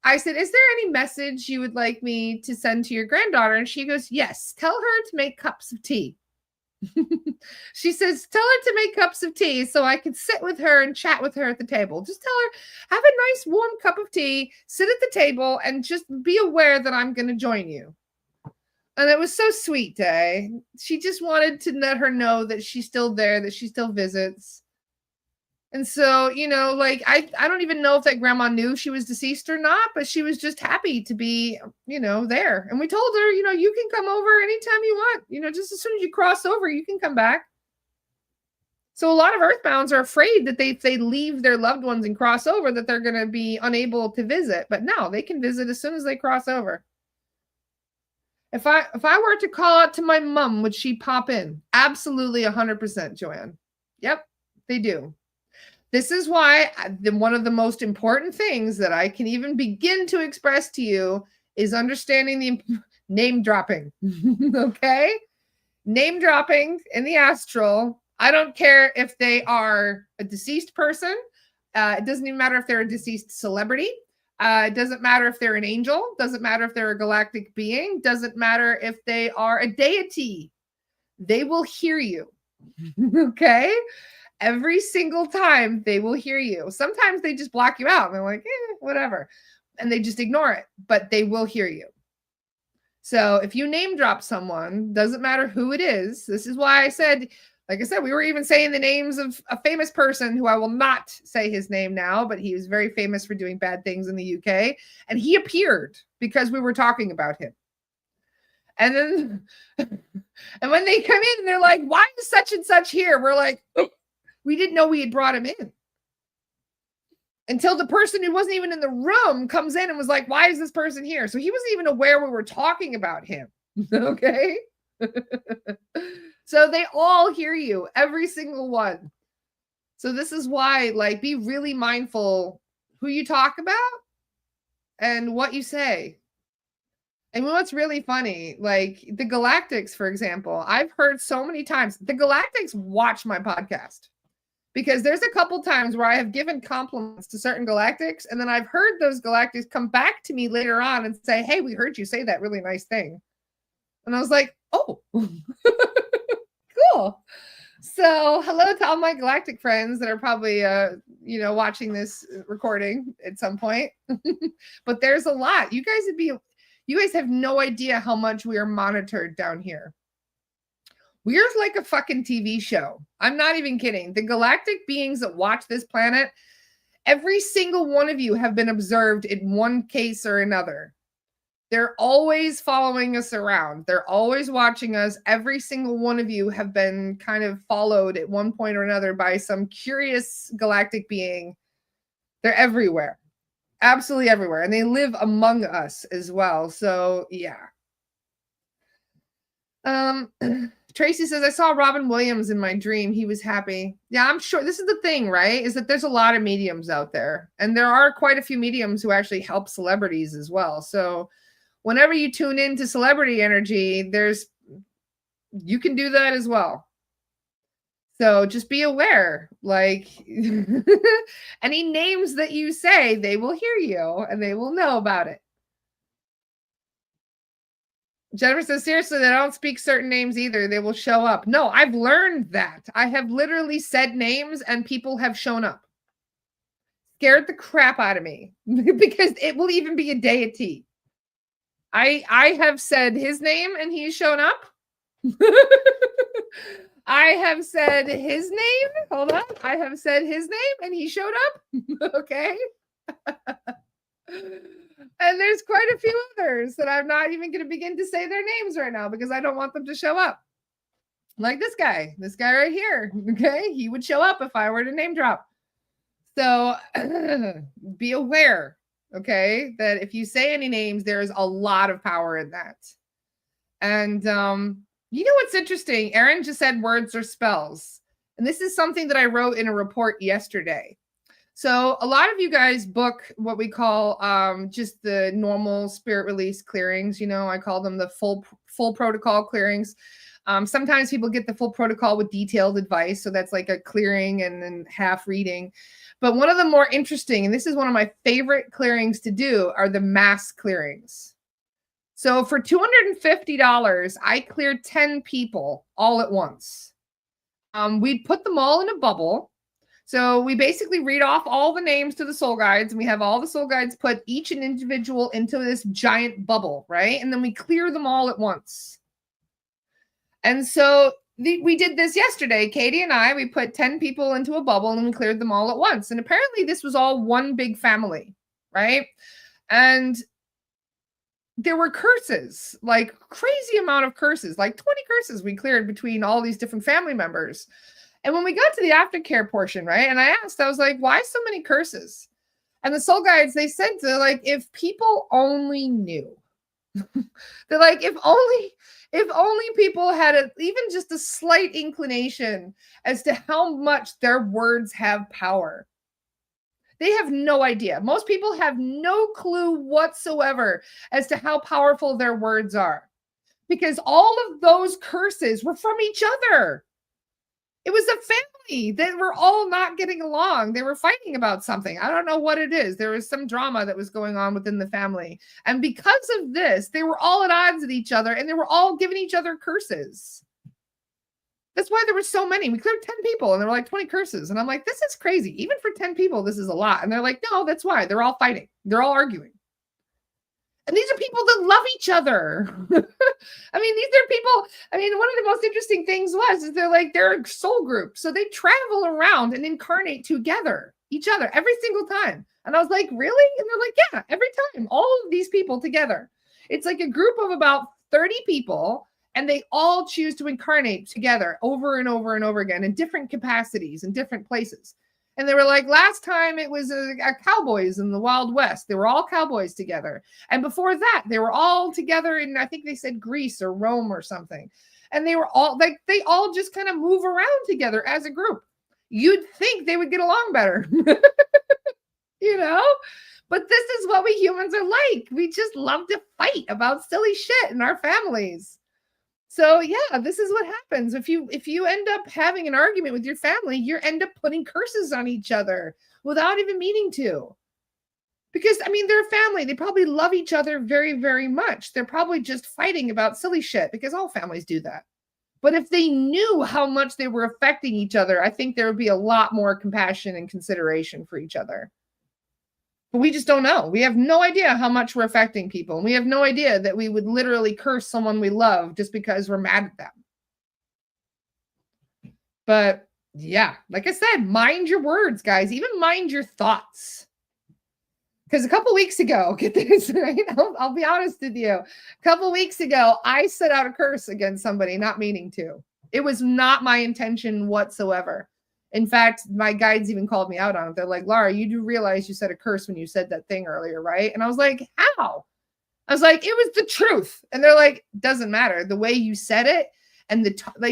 Speaker 1: I said, is there any message you would like me to send to your granddaughter? And she goes, yes, tell her to make cups of tea. She says, tell her to make cups of tea so I can sit with her and chat with her at the table. Just tell her, have a nice warm cup of tea, sit at the table, and just be aware that I'm going to join you. And it was so sweet, Day. She just wanted to let her know that she's still there, that she still visits. And so, like, I don't even know if that grandma knew she was deceased or not, but she was just happy to be, there. And we told her, you can come over anytime you want, just as soon as you cross over, you can come back. So a lot of earthbounds are afraid that if they leave their loved ones and cross over, that they're going to be unable to visit. But no, they can visit as soon as they cross over. If I were to call out to my mom, would she pop in? Absolutely 100%, Joanne. Yep, they do. This is why one of the most important things that I can even begin to express to you is understanding the name dropping. Okay? Name dropping in the astral. I don't care if they are a deceased person. It doesn't even matter if they're a deceased celebrity. It doesn't matter if they're an angel. Doesn't matter if they're a galactic being. Doesn't matter if they are a deity. they will hear you. Okay? Every single time they will hear you. Sometimes they just block you out and they're like, whatever. And they just ignore it, but they will hear you. So if you name drop someone, doesn't matter who it is. This is why I said, like I said, we were even saying the names of a famous person who I will not say his name now, but he was very famous for doing bad things in the UK. And he appeared because we were talking about him. And then, and when they come in, they're like, why is such and such here? We're like, oh, we didn't know we had brought him in. Until the person who wasn't even in the room comes in and was like, why is this person here? So he wasn't even aware we were talking about him. Okay. So they all hear you, every single one. So this is why, like, be really mindful who you talk about and what you say. And what's really funny, like the Galactics, for example, I've heard so many times, the Galactics watch my podcast. Because there's a couple times where I have given compliments to certain Galactics, and then I've heard those Galactics come back to me later on and say, hey, we heard you say that really nice thing. And I was like, oh, cool. So hello to all my Galactic friends that are probably, watching this recording at some point. But there's a lot. You guys have no idea how much we are monitored down here. We're like a fucking TV show. I'm not even kidding. The galactic beings that watch this planet, every single one of you have been observed in one case or another. They're always following us around. They're always watching us. Every single one of you have been kind of followed at one point or another by some curious galactic being. They're everywhere. Absolutely everywhere. And they live among us as well. So, yeah. Tracy says, I saw Robin Williams in my dream. He was happy. Yeah, I'm sure. This is the thing, right? Is that there's a lot of mediums out there. And there are quite a few mediums who actually help celebrities as well. So whenever you tune into celebrity energy, you can do that as well. So just be aware, like any names that you say, they will hear you and they will know about it. Jennifer says, seriously, they don't speak certain names either. They will show up. No, I've learned that. I have literally said names and people have shown up. Scared the crap out of me because it will even be a deity. I have said his name and he's shown up. I have said his name. Hold on. I have said his name and he showed up. Okay. And there's quite a few others that I'm not even going to begin to say their names right now because I don't want them to show up. Like this guy right here. Okay. He would show up if I were to name drop. So be aware, okay, that if you say any names, there's a lot of power in that. And you know what's interesting? Aaron just said words or spells. And this is something that I wrote in a report yesterday. So a lot of you guys book what we call just the normal spirit release clearings. You know, I call them the full protocol clearings. Sometimes people get the full protocol with detailed advice. So that's like a clearing and then half reading. But one of the more interesting, and this is one of my favorite clearings to do, are the mass clearings. So for $250, I cleared 10 people all at once. We'd put them all in a bubble. So we basically read off all the names to the soul guides, and we have all the soul guides put each an individual into this giant bubble, right? And then we clear them all at once. And so we did this yesterday. Katie and I, we put 10 people into a bubble and we cleared them all at once. And apparently this was all one big family, right? And there were curses, like crazy amount of curses, like 20 curses we cleared between all these different family members. And when we got to the aftercare portion, right? And I asked, I was like, why so many curses? And the soul guides, they said to like, if people only knew, they're like, if only people had even just a slight inclination as to how much their words have power. They have no idea. Most people have no clue whatsoever as to how powerful their words are, because all of those curses were from each other. It was a family that were all not getting along. They were fighting about something. I don't know what it is. There was some drama that was going on within the family. And because of this, they were all at odds with each other and they were all giving each other curses. That's why there were so many. We cleared 10 people and there were like 20 curses. And I'm like, this is crazy. Even for 10 people, this is a lot. And they're like, no, that's why. They're all fighting. They're all arguing. And these are people that love each other. I mean, these are people. I mean, one of the most interesting things is they're a soul group. So they travel around and incarnate together, each other every single time. And I was like, really? And they're like, yeah, every time. All of these people together. It's like a group of about 30 people, and they all choose to incarnate together over and over and over again in different capacities in different places. And they were like, last time it was a cowboys in the Wild West. They were all cowboys together. And before that, they were all together in, I think they said Greece or Rome or something. And they were all like, they all just kind of move around together as a group. You'd think they would get along better, you know? But this is what we humans are like. We just love to fight about silly shit in our families. So yeah, this is what happens. If you end up having an argument with your family, you end up putting curses on each other without even meaning to. Because, I mean, they're a family. They probably love each other very, very much. They're probably just fighting about silly shit because all families do that. But if they knew how much they were affecting each other, I think there would be a lot more compassion and consideration for each other. But we just don't know. We have no idea how much we're affecting people. And we have no idea that we would literally curse someone we love just because we're mad at them. But yeah, like I said, mind your words, guys. Even mind your thoughts. Because a couple weeks ago, get this, right? I'll be honest with you. A couple weeks ago, I set out a curse against somebody, not meaning to. It was not my intention whatsoever. In fact, my guides even called me out on it. They're like, Laura, you do realize you said a curse when you said that thing earlier, right? And I was like, how? I was like, it was the truth. And they're like, doesn't matter. The way you said it and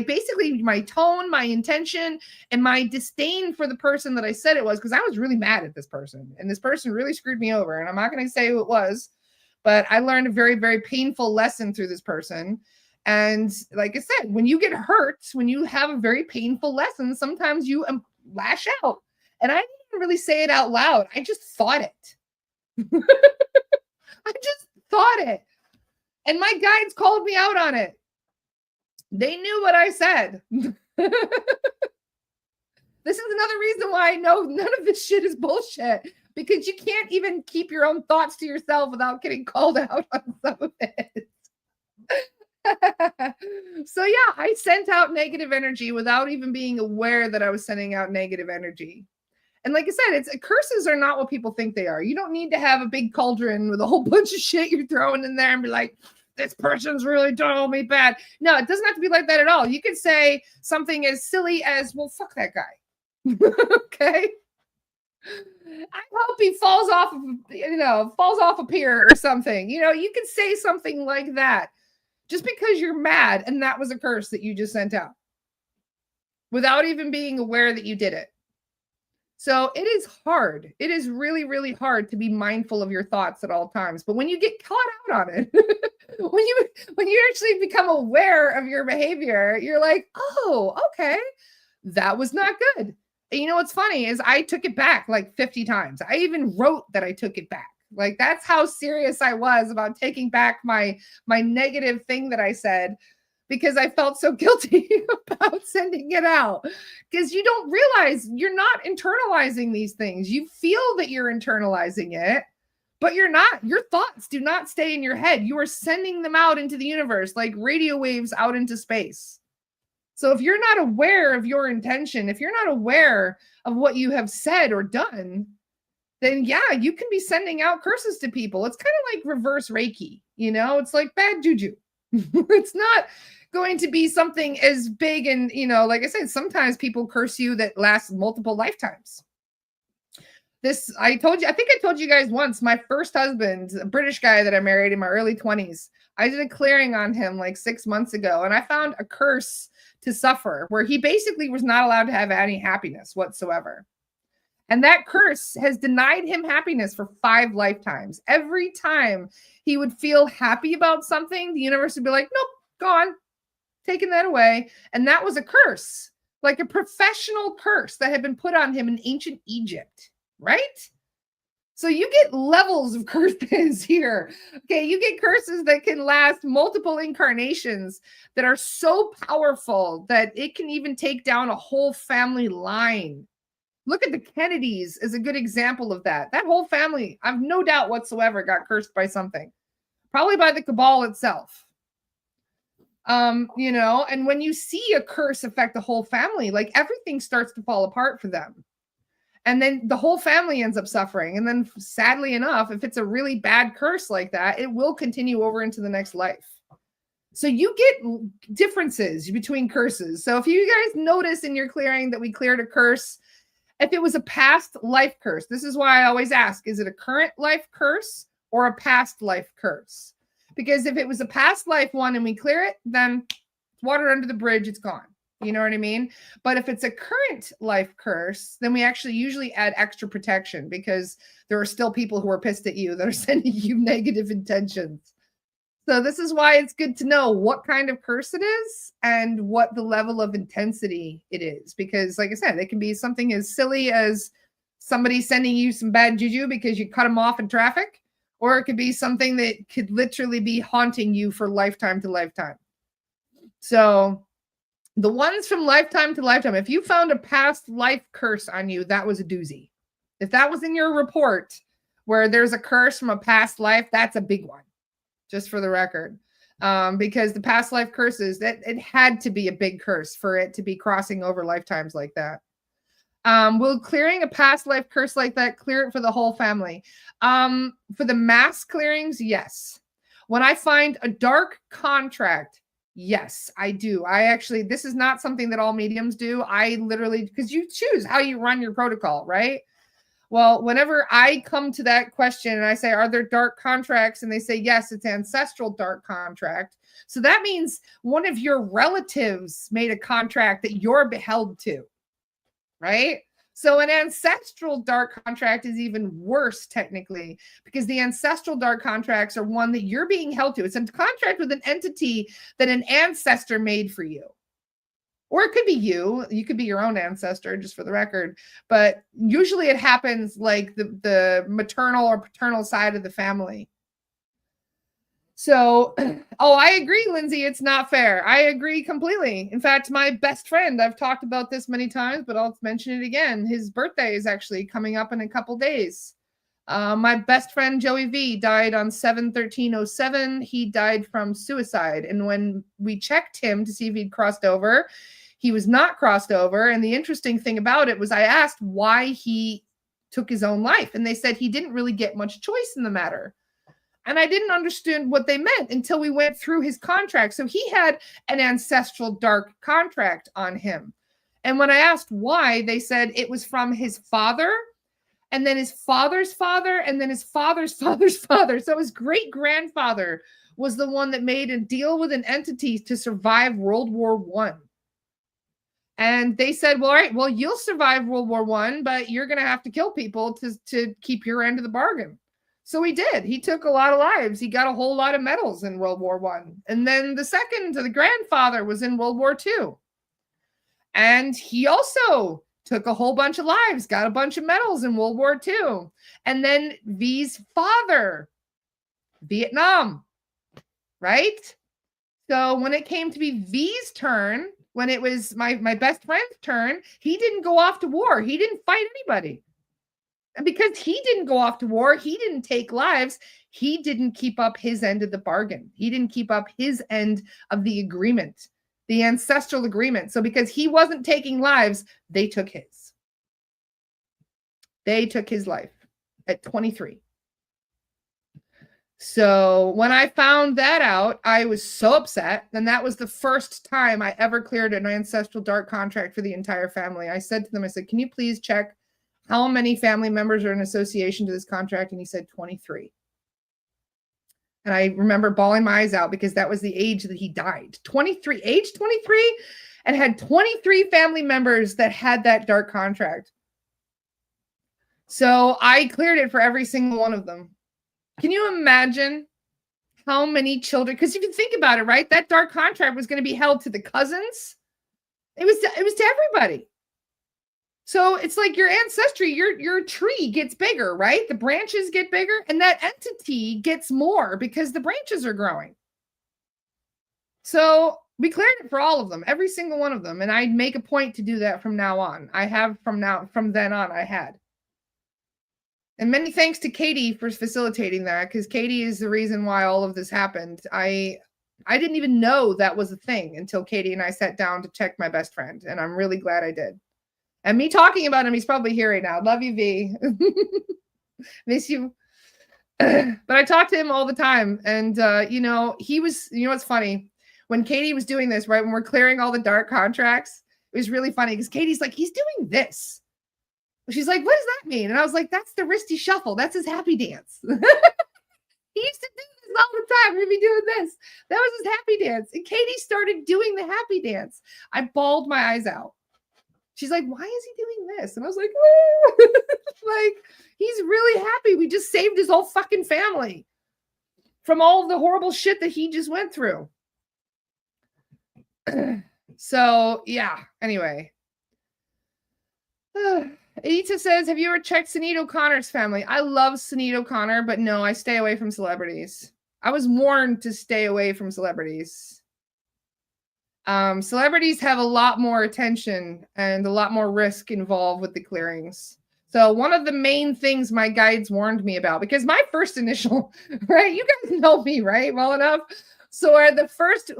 Speaker 1: basically my tone, my intention, and my disdain for the person that I said it was, because I was really mad at this person. And this person really screwed me over. And I'm not going to say who it was, but I learned a very, very painful lesson through this person. And like I said, when you get hurt, when you have a very painful lesson, sometimes you lash out. And I didn't even really say it out loud. I just thought it. I just thought it. And my guides called me out on it. They knew what I said. This is another reason why I know none of this shit is bullshit. Because you can't even keep your own thoughts to yourself without getting called out on some of it. So yeah, I sent out negative energy without even being aware that I was sending out negative energy. And like I said, curses are not what people think they are. You don't need to have a big cauldron with a whole bunch of shit you're throwing in there and be like, this person's really doing me bad. No, it doesn't have to be like that at all. You could say something as silly as, well, fuck that guy. Okay. I hope he falls off a pier or something. You could say something like that. Just because you're mad and that was a curse that you just sent out without even being aware that you did it. So it is hard. It is really, really hard to be mindful of your thoughts at all times. But when you get caught out on it, when you actually become aware of your behavior, you're like, oh, okay, that was not good. And you know what's funny is I took it back like 50 times. I even wrote that I took it back. Like, that's how serious I was about taking back my negative thing that I said, because I felt so guilty about sending it out. Because you don't realize you're not internalizing these things. You feel that you're internalizing it, but you're not. Your thoughts do not stay in your head. You are sending them out into the universe like radio waves out into space. So if you're not aware of your intention, if you're not aware of what you have said or done, then yeah, you can be sending out curses to people. It's kind of like reverse Reiki, it's like bad juju. It's not going to be something as big. And, like I said, sometimes people curse you that lasts multiple lifetimes. I think I told you guys once, my first husband, a British guy that I married in my early 20s, I did a clearing on him like 6 months ago. And I found a curse to suffer where he basically was not allowed to have any happiness whatsoever. And that curse has denied him happiness for 5 lifetimes. Every time he would feel happy about something, the universe would be like, nope, gone, taking that away. And that was a curse, like a professional curse that had been put on him in ancient Egypt, right? So you get levels of curses here. Okay, you get curses that can last multiple incarnations that are so powerful that it can even take down a whole family line. Look at the Kennedys as a good example of that. That whole family, I've no doubt whatsoever, got cursed by something, probably by the cabal itself. And when you see a curse affect the whole family, like everything starts to fall apart for them. And then the whole family ends up suffering. And then sadly enough, if it's a really bad curse like that, it will continue over into the next life. So you get differences between curses. So if you guys notice in your clearing that we cleared a curse, if it was a past life curse, this is why I always ask, is it a current life curse or a past life curse? Because if it was a past life one and we clear it, then water under the bridge, it's gone. You know what I mean? But if it's a current life curse, then we actually usually add extra protection because there are still people who are pissed at you that are sending you negative intentions. So this is why it's good to know what kind of curse it is and what the level of intensity it is. Because like I said, it can be something as silly as somebody sending you some bad juju because you cut them off in traffic, or it could be something that could literally be haunting you for lifetime to lifetime. So the ones from lifetime to lifetime, if you found a past life curse on you, that was a doozy. If that was in your report where there's a curse from a past life, that's a big one, just for the record. Because the past life curses, that it had to be a big curse for it to be crossing over lifetimes like that. Will clearing a past life curse like that clear it for the whole family? For the mass clearings, yes. When I find a dark contract, yes, I do. This is not something that all mediums do. I literally, because you choose how you run your protocol, right? Well, whenever I come to that question and I say, are there dark contracts? And they say, yes, it's ancestral dark contract. So that means one of your relatives made a contract that you're held to, right? So an ancestral dark contract is even worse technically because the ancestral dark contracts are one that you're being held to. It's a contract with an entity that an ancestor made for you. Or it could be you. You could be your own ancestor, just for the record. But usually it happens like the maternal or paternal side of the family. So, I agree, Lindsay. It's not fair. I agree completely. In fact, my best friend, I've talked about this many times, but I'll mention it again. His birthday is actually coming up in a couple days. My best friend, Joey V, died on 7/13/07. He died from suicide. And when we checked him to see if he'd crossed over, he was not crossed over. And the interesting thing about it was I asked why he took his own life. And they said he didn't really get much choice in the matter. And I didn't understand what they meant until we went through his contract. So he had an ancestral dark contract on him. And when I asked why, they said it was from his father, and then his father's father, and then his father's father's father. So his great grandfather was the one that made a deal with an entity to survive World War I. And they said, well, all right, well, you'll survive World War I, but you're going to have to kill people to keep your end of the bargain. So he did. He took a lot of lives. He got a whole lot of medals in World War I. And then the grandfather was in World War II. And he also took a whole bunch of lives, got a bunch of medals in World War II. And then V's father, Vietnam, right? So when it came to be V's turn, when it was my best friend's turn, he didn't go off to war. He didn't fight anybody. And because he didn't go off to war, he didn't take lives. He didn't keep up his end of the bargain. He didn't keep up his end of the agreement, the ancestral agreement. So because he wasn't taking lives, they took his. They took his life at 23. So when I found that out, I was so upset. And that was the first time I ever cleared an ancestral dark contract for the entire family. I said to them, I said, can you please check how many family members are in association to this contract? And he said 23. And I remember bawling my eyes out because that was the age that he died. 23, age 23, and had 23 family members that had that dark contract. So I cleared it for every single one of them. Can you imagine how many children? Because if you think about it, right, that dark contract was going to be held to the cousins. It was to everybody. So it's like your ancestry, your tree gets bigger, right? The branches get bigger, and that entity gets more because the branches are growing. So we cleared it for all of them, every single one of them. And I'd make a point to do that from now on. I have from then on, I had. And many thanks to Katie for facilitating that, because Katie is the reason why all of this happened. I didn't even know that was a thing until Katie and I sat down to check my best friend, and I'm really glad I did. And me talking about him, he's probably here right now. Love you, V. Miss you. But I talk to him all the time, and he was. You know what's funny? When Katie was doing this, right when we're clearing all the dark contracts, it was really funny because Katie's like, he's doing this. She's like, what does that mean? And I was like, that's the wristy shuffle. That's his happy dance. He used to do this all the time. He'd be doing this. That was his happy dance. And Katie started doing the happy dance. I bawled my eyes out. She's like, why is he doing this? And I was like, oh. Like, he's really happy. We just saved his whole fucking family from all of the horrible shit that he just went through. So, yeah. Anyway. Anita says, have you ever checked Sinead O'Connor's family? I love Sinead O'Connor, but no, I stay away from celebrities. I was warned to stay away from celebrities. Celebrities have a lot more attention and a lot more risk involved with the clearings. So one of the main things my guides warned me about, because my first initial, right, you guys know me, right, well enough. So the first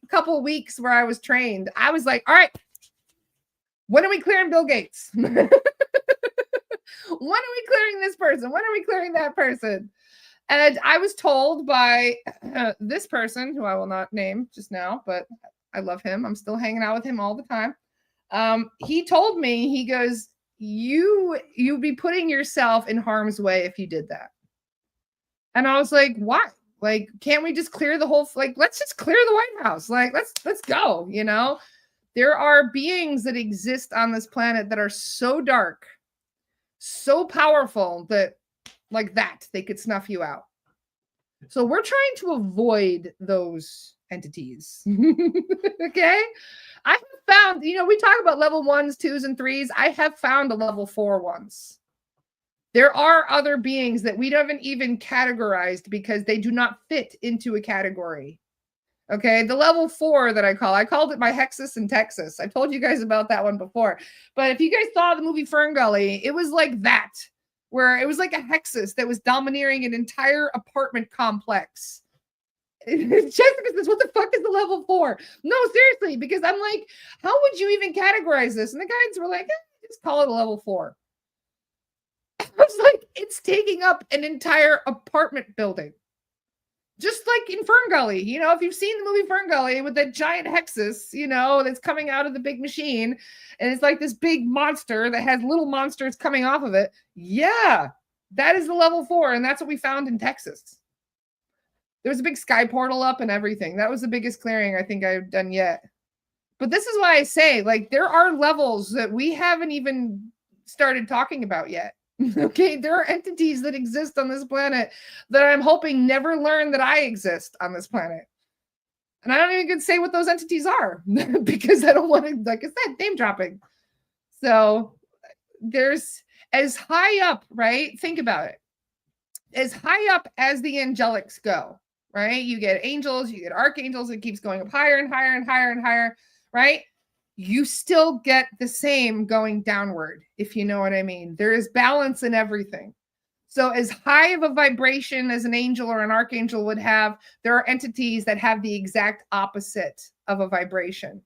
Speaker 1: couple weeks where I was trained, I was like, all right, when are we clearing Bill Gates? When are we clearing this person? When are we clearing that person? And I was told by this person, who I will not name just now, but I love him. I'm still hanging out with him all the time. He told me, he goes, you'd be putting yourself in harm's way if you did that. And I was like, why? Like, can't we just clear the whole, let's just clear the White House. Let's go, There are beings that exist on this planet that are so dark, so powerful that they could snuff you out. So we're trying to avoid those entities. Okay. I have found, we talk about level 1s, 2s, and 3s. I have found a level 4 once. There are other beings that we haven't even categorized because they do not fit into a category. Okay, the level 4 that I called it my Hexus in Texas. I told you guys about that one before. But if you guys saw the movie Fern Gully, it was like that, where it was like a Hexus that was domineering an entire apartment complex. Jessica says, what the fuck is the level 4? No, seriously, because I'm like, how would you even categorize this? And the guides were like, just call it a level 4. I was like, it's taking up an entire apartment building. Just like in Fern Gully, if you've seen the movie Fern Gully with that giant Hexus, that's coming out of the big machine, and it's like this big monster that has little monsters coming off of it. Yeah, that is the level 4, and that's what we found in Texas. There was a big sky portal up and everything. That was the biggest clearing I think I've done yet. But this is why I say, there are levels that we haven't even started talking about yet. Okay, there are entities that exist on this planet that I'm hoping never learn that I exist on this planet. And I don't even say what those entities are because I don't want to, like I said, name dropping. So there's as high up, right? Think about it. As high up as the angelics go, right? You get angels, you get archangels, it keeps going up higher and higher and higher and higher, right? You still get the same going downward, if you know what I mean. There is balance in everything. So as high of a vibration as an angel or an archangel would have, there are entities that have the exact opposite of a vibration,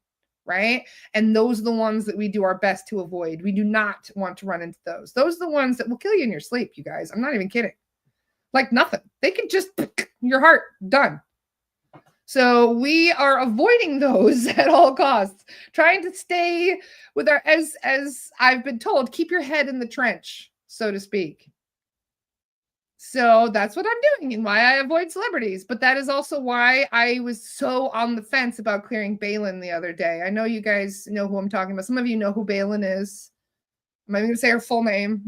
Speaker 1: right? And those are the ones that we do our best to avoid. We do not want to run into those. Those are the ones that will kill you in your sleep, you guys. I'm not even kidding. Like nothing. They can just, your heart, done. So we are avoiding those at all costs, trying to stay with our, as I've been told, keep your head in the trench, so to speak. So that's what I'm doing and why I avoid celebrities. But that is also why I was so on the fence about clearing Balin the other day. I know you guys know who I'm talking about. Some of you know who Balin is. I'm not even going to say her full name.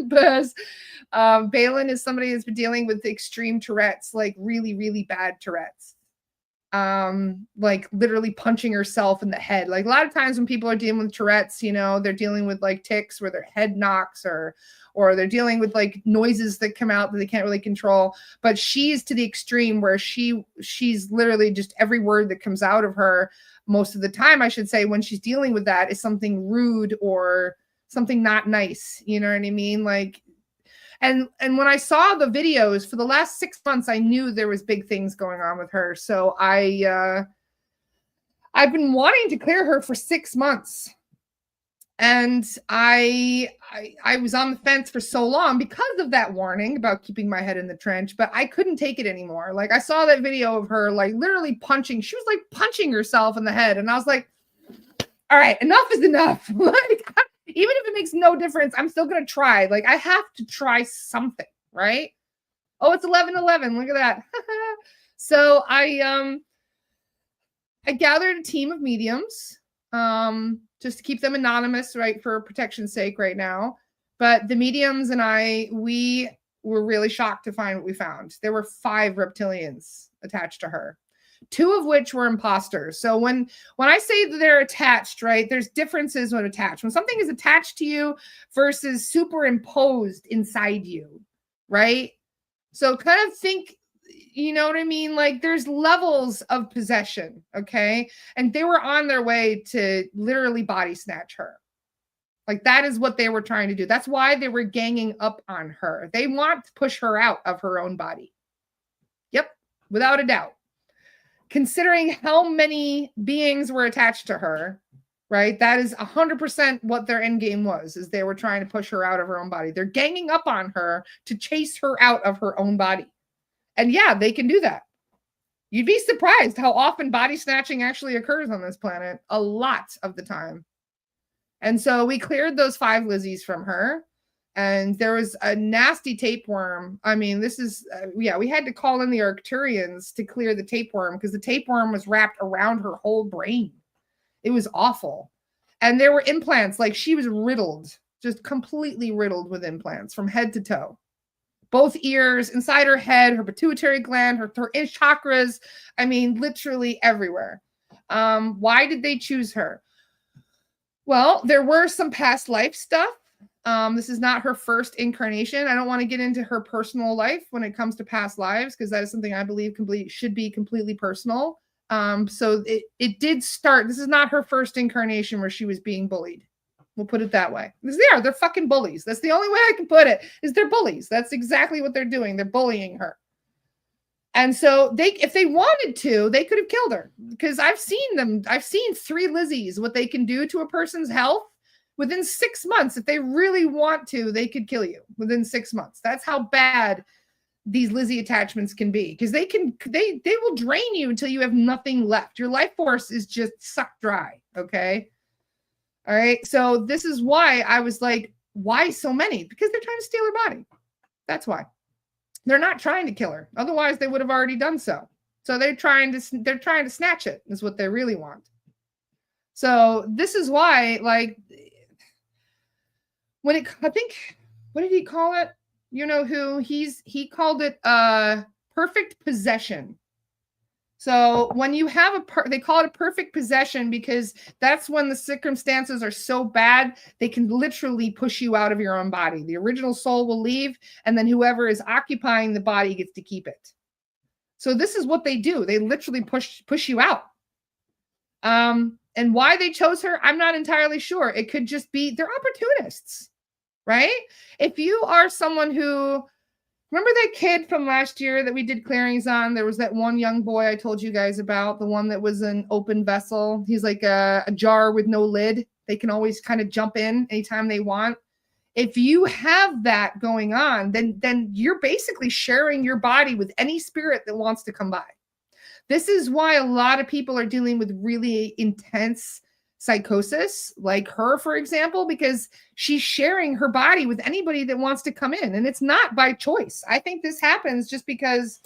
Speaker 1: But Balin is somebody that's been dealing with extreme Tourette's, like really, really bad Tourette's. like literally punching herself in the head. Like a lot of times when people are dealing with Tourette's, you know, they're dealing with like tics where their head knocks, or they're dealing with like noises that come out that they can't really control. But she's to the extreme where she's literally just every word that comes out of her most of the time, I should say, when she's dealing with that, is something rude or something not nice. You know what I mean? Like, and when I saw the videos for the last 6 months, I knew there was big things going on with her. So I've been wanting to clear her for 6 months. And I was on the fence for so long because of that warning about keeping my head in the trench, but I couldn't take it anymore. Like I saw that video of her like literally punching. She was like punching herself in the head. And I was like, all right, enough is enough. Like, even if it makes no difference, I'm still going to try. Like I have to try something, right? Oh, it's 11:11. Look at that. So I gathered a team of mediums, just to keep them anonymous, right, for protection's sake right now. But the mediums and we were really shocked to find what we found. There were 5 reptilians attached to her, 2 of which were imposters. So when I say that they're attached, right, there's differences when attached. When something is attached to you versus superimposed inside you, right? So kind of think, you know what I mean? Like there's levels of possession, okay? And they were on their way to literally body snatch her. Like that is what they were trying to do. That's why they were ganging up on her. They want to push her out of her own body. Yep, without a doubt. Considering how many beings were attached to her, right? That is 100% what their end game was, is they were trying to push her out of her own body. They're ganging up on her to chase her out of her own body. And yeah, they can do that. You'd be surprised how often body snatching actually occurs on this planet, a lot of the time. And so we cleared those 5 Lizzies from her. And there was a nasty tapeworm. I mean, this is, we had to call in the Arcturians to clear the tapeworm because the tapeworm was wrapped around her whole brain. It was awful. And there were implants, like she was riddled, just completely riddled with implants from head to toe. Both ears, inside her head, her pituitary gland, her chakras. I mean, literally everywhere. Why did they choose her? Well, there were some past life stuff. This is not her first incarnation. I don't want to get into her personal life when it comes to past lives, because that is something I believe should be completely personal. So it did start. This is not her first incarnation where she was being bullied. We'll put it that way. Because they're fucking bullies. That's the only way I can put it, is they're bullies. That's exactly what they're doing. They're bullying her. And so if they wanted to, they could have killed her, because I've seen them. I've seen 3 Lizzies, what they can do to a person's health within 6 months. If they really want to, they could kill you within 6 months. That's how bad these Lizzie attachments can be, because they will drain you until you have nothing left. Your life force is just sucked dry. Okay. All right. So this is why I was like, why so many? Because they're trying to steal her body. That's why. They're not trying to kill her. Otherwise, they would have already done so. So they're trying to snatch it, is what they really want. So this is why, like, I think, what did he call it? You know who? He called it perfect possession. So when you have they call it a perfect possession, because that's when the circumstances are so bad, they can literally push you out of your own body. The original soul will leave, and then whoever is occupying the body gets to keep it. So this is what they do. They literally push you out. And why they chose her, I'm not entirely sure. It could just be they're opportunists, right? If you are someone who, remember that kid from last year that we did clearings on? There was that one young boy I told you guys about, the one that was an open vessel. He's like a jar with no lid. They can always kind of jump in anytime they want. If you have that going on, then you're basically sharing your body with any spirit that wants to come by. This is why a lot of people are dealing with really intense psychosis, like her, for example, because she's sharing her body with anybody that wants to come in. And it's not by choice. I think this happens just because,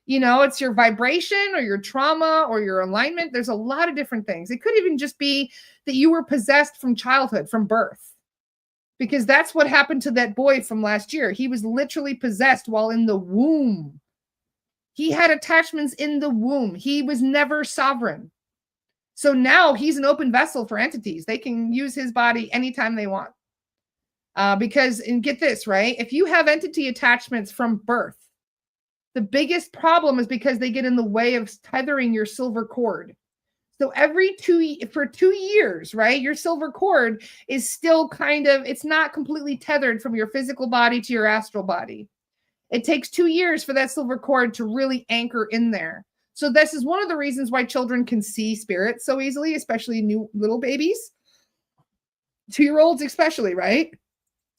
Speaker 1: you know, it's your vibration or your trauma or your alignment. There's a lot of different things. It could even just be that you were possessed from childhood, from birth, because that's what happened to that boy from last year. He was literally possessed while in the womb. He had attachments in the womb. He was never sovereign. So now he's an open vessel for entities. They can use his body anytime they want. Because, and get this, right? If you have entity attachments from birth, the biggest problem is because they get in the way of tethering your silver cord. So for 2 years, right, your silver cord is still kind of, it's not completely tethered from your physical body to your astral body. It takes 2 years for that silver cord to really anchor in there. So this is one of the reasons why children can see spirits so easily, especially new little babies, 2-year-olds especially, right?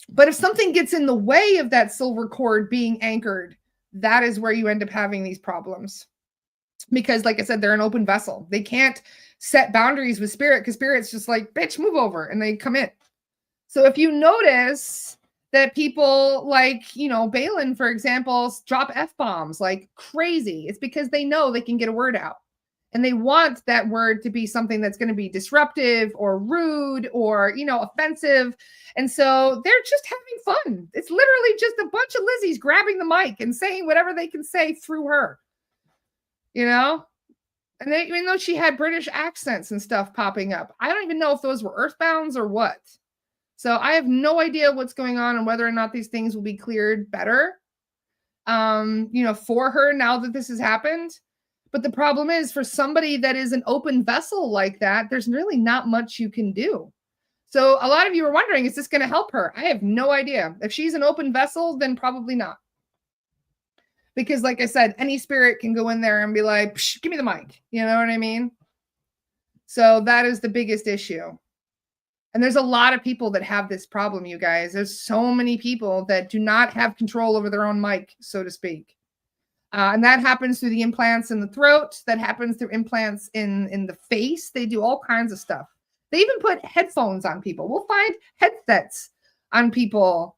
Speaker 1: But if something gets in the way of that silver cord being anchored, that is where you end up having these problems. Because like I said, they're an open vessel. They can't set boundaries with spirit because spirit's just like, bitch, move over, and they come in. So if you notice that people like, Balin, for example, drop F-bombs like crazy, it's because they know they can get a word out. And they want that word to be something that's going to be disruptive or rude or, offensive. And so they're just having fun. It's literally just a bunch of Lizzies grabbing the mic and saying whatever they can say through her, And even though she had British accents and stuff popping up, I don't even know if those were earthbounds or what. So I have no idea what's going on and whether or not these things will be cleared better, for her now that this has happened. But the problem is, for somebody that is an open vessel like that, there's really not much you can do. So a lot of you are wondering, is this going to help her? I have no idea. If she's an open vessel, then probably not. Because like I said, any spirit can go in there and be like, give me the mic. You know what I mean? So that is the biggest issue. And there's a lot of people that have this problem, you guys. There's so many people that do not have control over their own mic, so to speak. And that happens through the implants in the throat. That happens through implants in the face. They do all kinds of stuff. They even put headphones on people. We'll find headsets on people.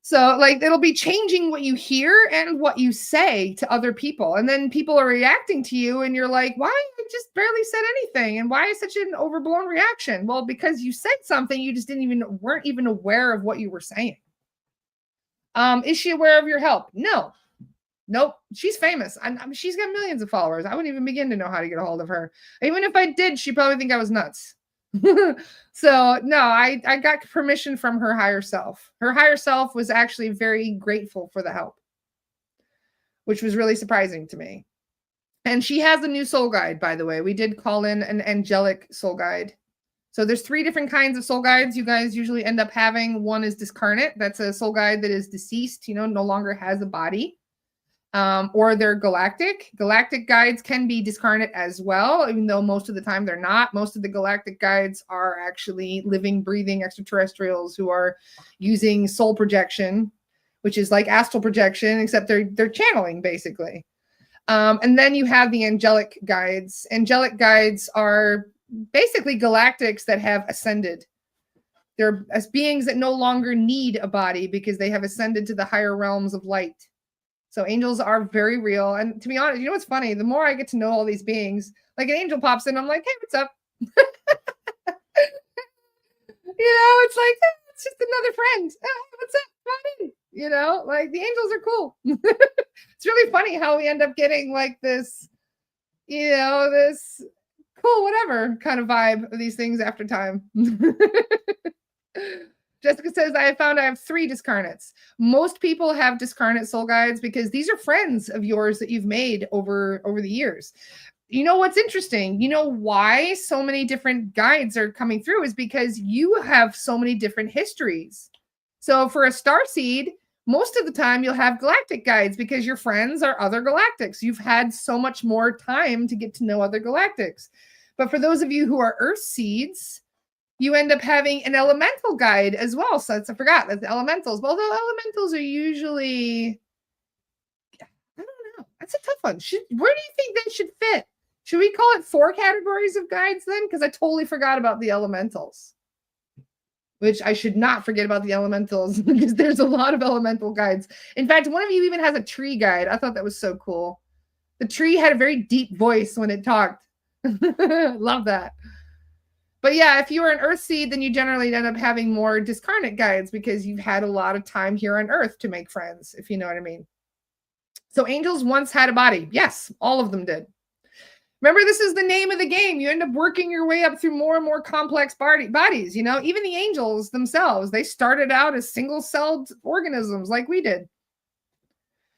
Speaker 1: So like it'll be changing what you hear and what you say to other people. And then people are reacting to you and you're like, why? I just barely said anything. And why is such an overblown reaction? Well, because you said something, you just weren't even aware of what you were saying. Is she aware of your help? No. Nope. She's famous. She's got millions of followers. I wouldn't even begin to know how to get a hold of her. Even if I did, she'd probably think I was nuts. So no, I got permission from her higher self. Her higher self was actually very grateful for the help, which was really surprising to me. And she has a new soul guide, by the way. We did call in an angelic soul guide. So there's 3 different kinds of soul guides you guys usually end up having. One is discarnate. That's a soul guide that is deceased, no longer has a body. Or they're galactic. Galactic guides can be discarnate as well, even though most of the time they're not. Most of the galactic guides are actually living, breathing extraterrestrials who are using soul projection, which is like astral projection, except they're channeling basically. And then you have the angelic guides. Angelic guides are basically galactics that have ascended. They're as beings that no longer need a body because they have ascended to the higher realms of light. So angels are very real. And to be honest, what's funny? The more I get to know all these beings, like an angel pops in, I'm like, hey, what's up? It's like, it's just another friend. Oh, what's up? Come in. Like the angels are cool. It's really funny how we end up getting like this, this cool, whatever kind of vibe of these things after time. Jessica says, I have 3 discarnates. Most people have discarnate soul guides because these are friends of yours that you've made over the years. What's interesting? Why so many different guides are coming through is because you have so many different histories. So for a starseed, most of the time you'll have galactic guides because your friends are other galactics. You've had so much more time to get to know other galactics. But for those of you who are earth seeds, you end up having an elemental guide as well. So I forgot that the elementals. Well, the elementals are usually, I don't know. That's a tough one. Where do you think they should fit? Should we call it 4 categories of guides then? Because I totally forgot about the elementals. Which I should not forget about the elementals because there's a lot of elemental guides. In fact, one of you even has a tree guide. I thought that was so cool. The tree had a very deep voice when it talked. Love that. But yeah, if you were an earth seed, then you generally end up having more discarnate guides because you've had a lot of time here on earth to make friends, if you know what I mean. So angels once had a body. Yes, all of them did. Remember, this is the name of the game. You end up working your way up through more and more complex bodies. You know, even the angels themselves, they started out as single-celled organisms like we did.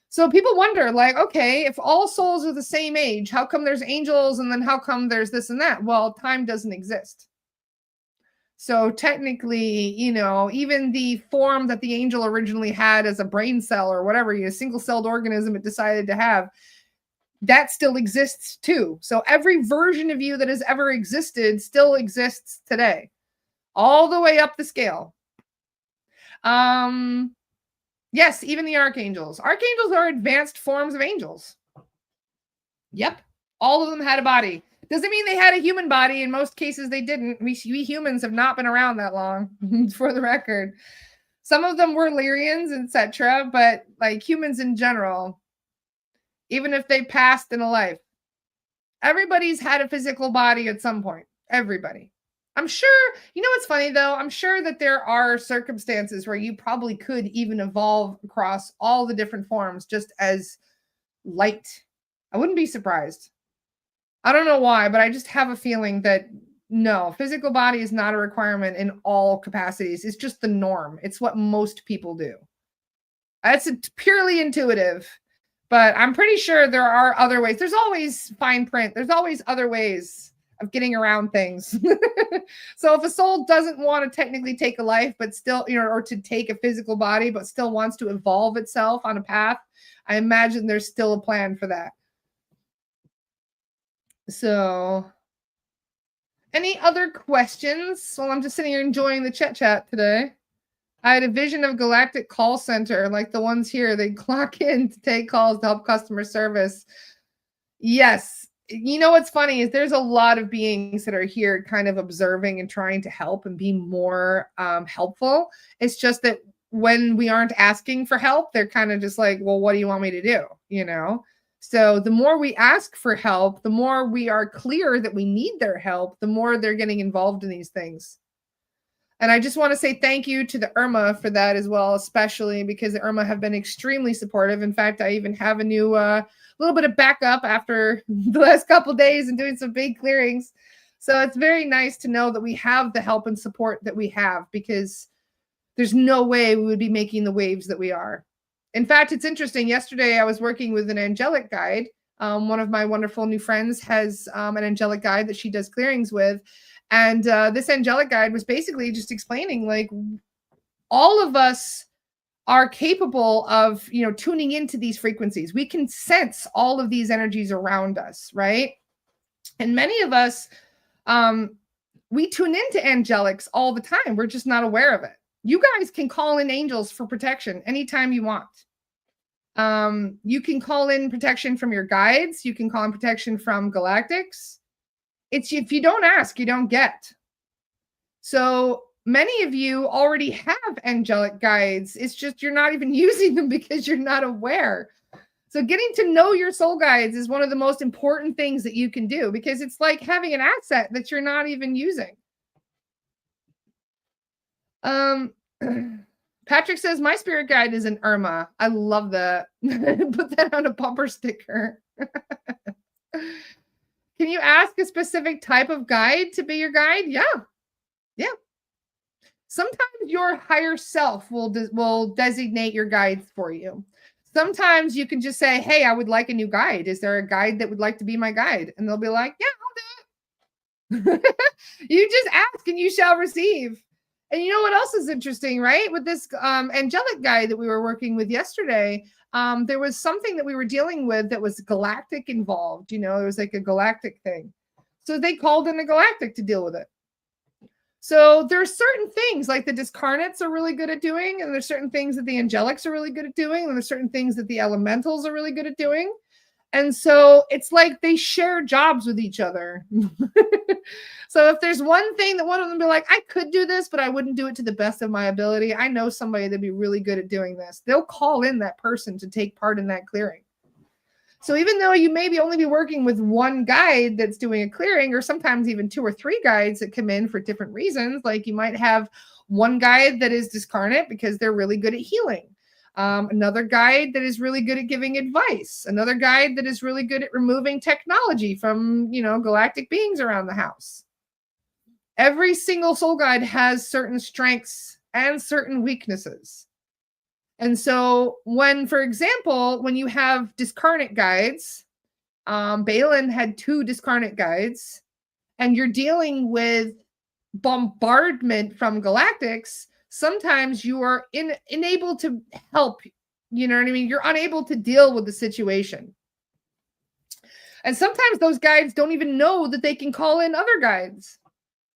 Speaker 1: So people wonder, like, okay, if all souls are the same age, how come there's angels and then how come there's this and that? Well, time doesn't exist. So technically, you know, even the form that the angel originally had as a brain cell or whatever, a single-celled organism it decided to have, that still exists too. So every version of you that has ever existed still exists today, all the way up the scale. Yes, even the archangels. Archangels are advanced forms of angels. Yep, all of them had a body. Doesn't mean they had a human body. In most cases, they didn't. We humans have not been around that long, for the record. Some of them were Lyrians, etc., but like humans in general, even if they passed in a life, everybody's had a physical body at some point. Everybody. I'm sure, you know what's funny though? I'm sure that there are circumstances where you probably could even evolve across all the different forms just as light. I wouldn't be surprised. I don't know why, but I just have a feeling that no, physical body is not a requirement in all capacities. It's just the norm. It's what most people do. It's purely intuitive, but I'm pretty sure there are other ways. There's always fine print. There's always other ways of getting around things. So if a soul doesn't want to technically take a life, but still, you know, or to take a physical body, but still wants to evolve itself on a path, I imagine there's still a plan for that. So any other questions? Well, I'm just sitting here enjoying the chat today. I had a vision of galactic call center like the ones here. They clock in to take calls to help customer service. Yes. You know what's funny is there's a lot of beings that are here kind of observing and trying to help and be more helpful. It's just that when we aren't asking for help, they're kind of just like, well, what do you want me to do? You know? So the more we ask for help, the more we are clear that we need their help, the more they're getting involved in these things. And I just want to say thank you to the Irma for that as well, especially because the Irma have been extremely supportive. In fact, I even have a new little bit of backup after the last couple of days and doing some big clearings. So it's very nice to know that we have the help and support that we have, because there's no way we would be making the waves that we are. In fact, it's interesting. Yesterday, I was working with an angelic guide. One of my wonderful new friends has an angelic guide that she does clearings with. And this angelic guide was basically just explaining, like, all of us are capable of, you know, tuning into these frequencies. We can sense all of these energies around us, right? And many of us, we tune into angelics all the time. We're just not aware of it. You guys can call in angels for protection anytime you want. You can call in protection from your guides. You can call in protection from galactics. It's if you don't ask, you don't get. So many of you already have angelic guides. It's just you're not even using them because you're not aware. So getting to know your soul guides is one of the most important things that you can do, because it's like having an asset that you're not even using. Patrick says, my spirit guide is an Irma. I love that. Put that on a bumper sticker. Can you ask a specific type of guide to be your guide? Yeah. Yeah. Sometimes your higher self will designate your guides for you. Sometimes you can just say, hey, I would like a new guide. Is there a guide that would like to be my guide? And they'll be like, yeah, I'll do it. You just ask and you shall receive. And you know what else is interesting, right? With this angelic guide that we were working with yesterday, there was something that we were dealing with that was galactic involved. You know, it was like a galactic thing. So they called in a galactic to deal with it. So there are certain things like the discarnates are really good at doing, and there's certain things that the angelics are really good at doing, and there's certain things that the elementals are really good at doing. And so it's like they share jobs with each other. So if there's one thing that one of them be like, I could do this, but I wouldn't do it to the best of my ability. I know somebody that'd be really good at doing this. They'll call in that person to take part in that clearing. So even though you maybe only be working with one guide that's doing a clearing, or sometimes even 2 or 3 guides that come in for different reasons, like you might have one guide that is discarnate because they're really good at healing. Another guide that is really good at giving advice. Another guide that is really good at removing technology from, galactic beings around the house. Every single soul guide has certain strengths and certain weaknesses. And so for example, when you have discarnate guides, Balin had 2 discarnate guides, and you're dealing with bombardment from galactics, sometimes you are unable to help. You know what I mean? You're unable to deal with the situation. And sometimes those guides don't even know that they can call in other guides.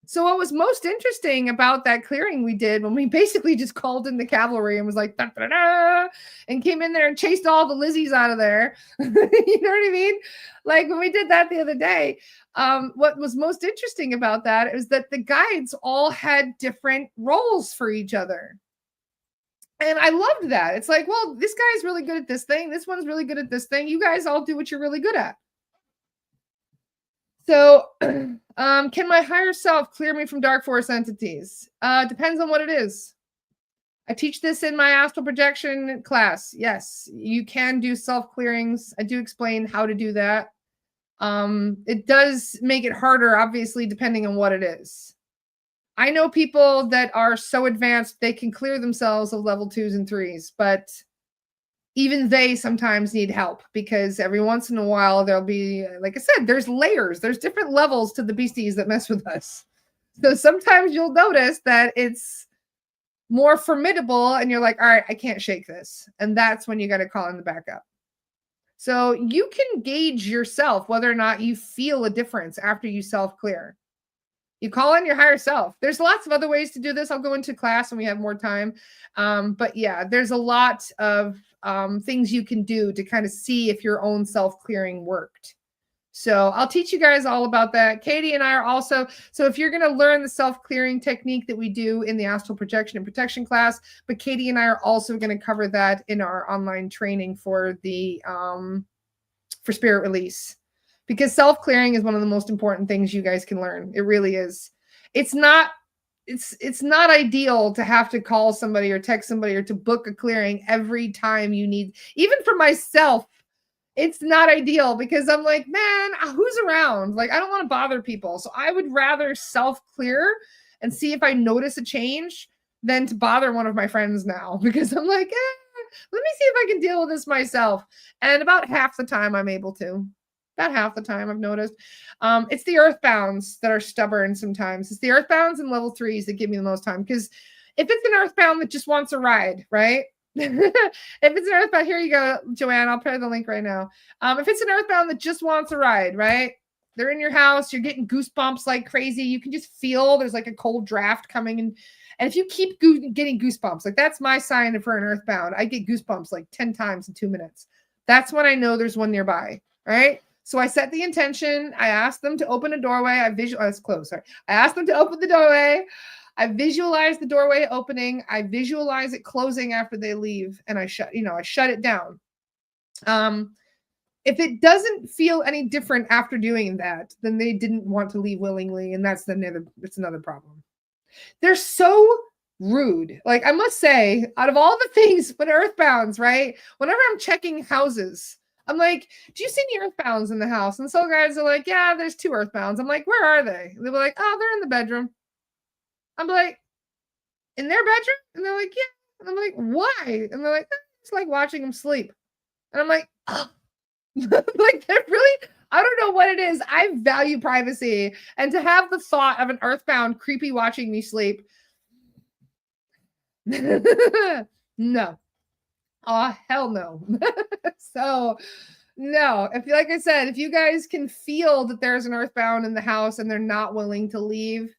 Speaker 1: So what was most interesting about that clearing we did when we basically just called in the cavalry and was like, da, da, da, and came in there and chased all the Lizzies out of there. You know what I mean? Like when we did that the other day, what was most interesting about that is that the guides all had different roles for each other. And I loved that. It's like, well, this guy's really good at this thing. This one's really good at this thing. You guys all do what you're really good at. So, can my higher self clear me from dark force entities? Depends on what it is. I teach this in my astral projection class. Yes, you can do self clearings. I do explain how to do that. It does make it harder, obviously, depending on what it is. I know people that are so advanced they can clear themselves of level 2s and 3s, but even they sometimes need help because every once in a while there'll be, like I said, there's layers, there's different levels to the beasties that mess with us. So sometimes you'll notice that it's more formidable and you're like, all right, I can't shake this. And that's when you got to call in the backup. So you can gauge yourself whether or not you feel a difference after you self-clear. You call in your higher self. There's lots of other ways to do this. I'll go into class when we have more time. But yeah, there's a lot of things you can do to kind of see if your own self-clearing worked. So I'll teach you guys all about that. Katie and I are also, so if you're going to learn the self-clearing technique that we do in the astral projection and protection class, but Katie and I are also going to cover that in our online training for the, for spirit release. Because self-clearing is one of the most important things you guys can learn. It really is. It's not ideal to have to call somebody or text somebody or to book a clearing every time you need. Even for myself, it's not ideal because I'm like, man, who's around? Like, I don't want to bother people. So I would rather self-clear and see if I notice a change than to bother one of my friends now because I'm like, let me see if I can deal with this myself. And about half the time I'm able to. About half the time I've noticed. It's the earthbounds that are stubborn sometimes. It's the earthbounds and level 3s that give me the most time. Because if it's an earthbound that just wants a ride, right? If it's an earthbound, here you go, Joanne. I'll put the link right now. If it's an earthbound that just wants a ride, right? They're in your house. You're getting goosebumps like crazy. You can just feel there's like a cold draft coming in. And if you keep getting goosebumps, like that's my sign for an earthbound. I get goosebumps like 10 times in 2 minutes. That's when I know there's one nearby, right? So I set the intention. I asked them to open a doorway. It's closed. Sorry. I asked them to open the doorway. I visualize the doorway opening. I visualize it closing after they leave, and I shut it down. If it doesn't feel any different after doing that, then they didn't want to leave willingly, and that's another problem. They're so rude. Like I must say, out of all the things, when earthbounds, right? Whenever I'm checking houses, I'm like, do you see any earthbounds in the house? And soul guides are like, yeah, there's 2 earthbounds. I'm like, where are they? And they're like, oh, they're in the bedroom. I'm like, in their bedroom? And they're like, yeah. And I'm like, why? And they're like, it's like watching them sleep. And I'm like, oh. Like they're really, I don't know what it is. I value privacy. And to have the thought of an earthbound creepy watching me sleep. No. Oh, hell no. So no, like I said, if you guys can feel that there's an earthbound in the house and they're not willing to leave,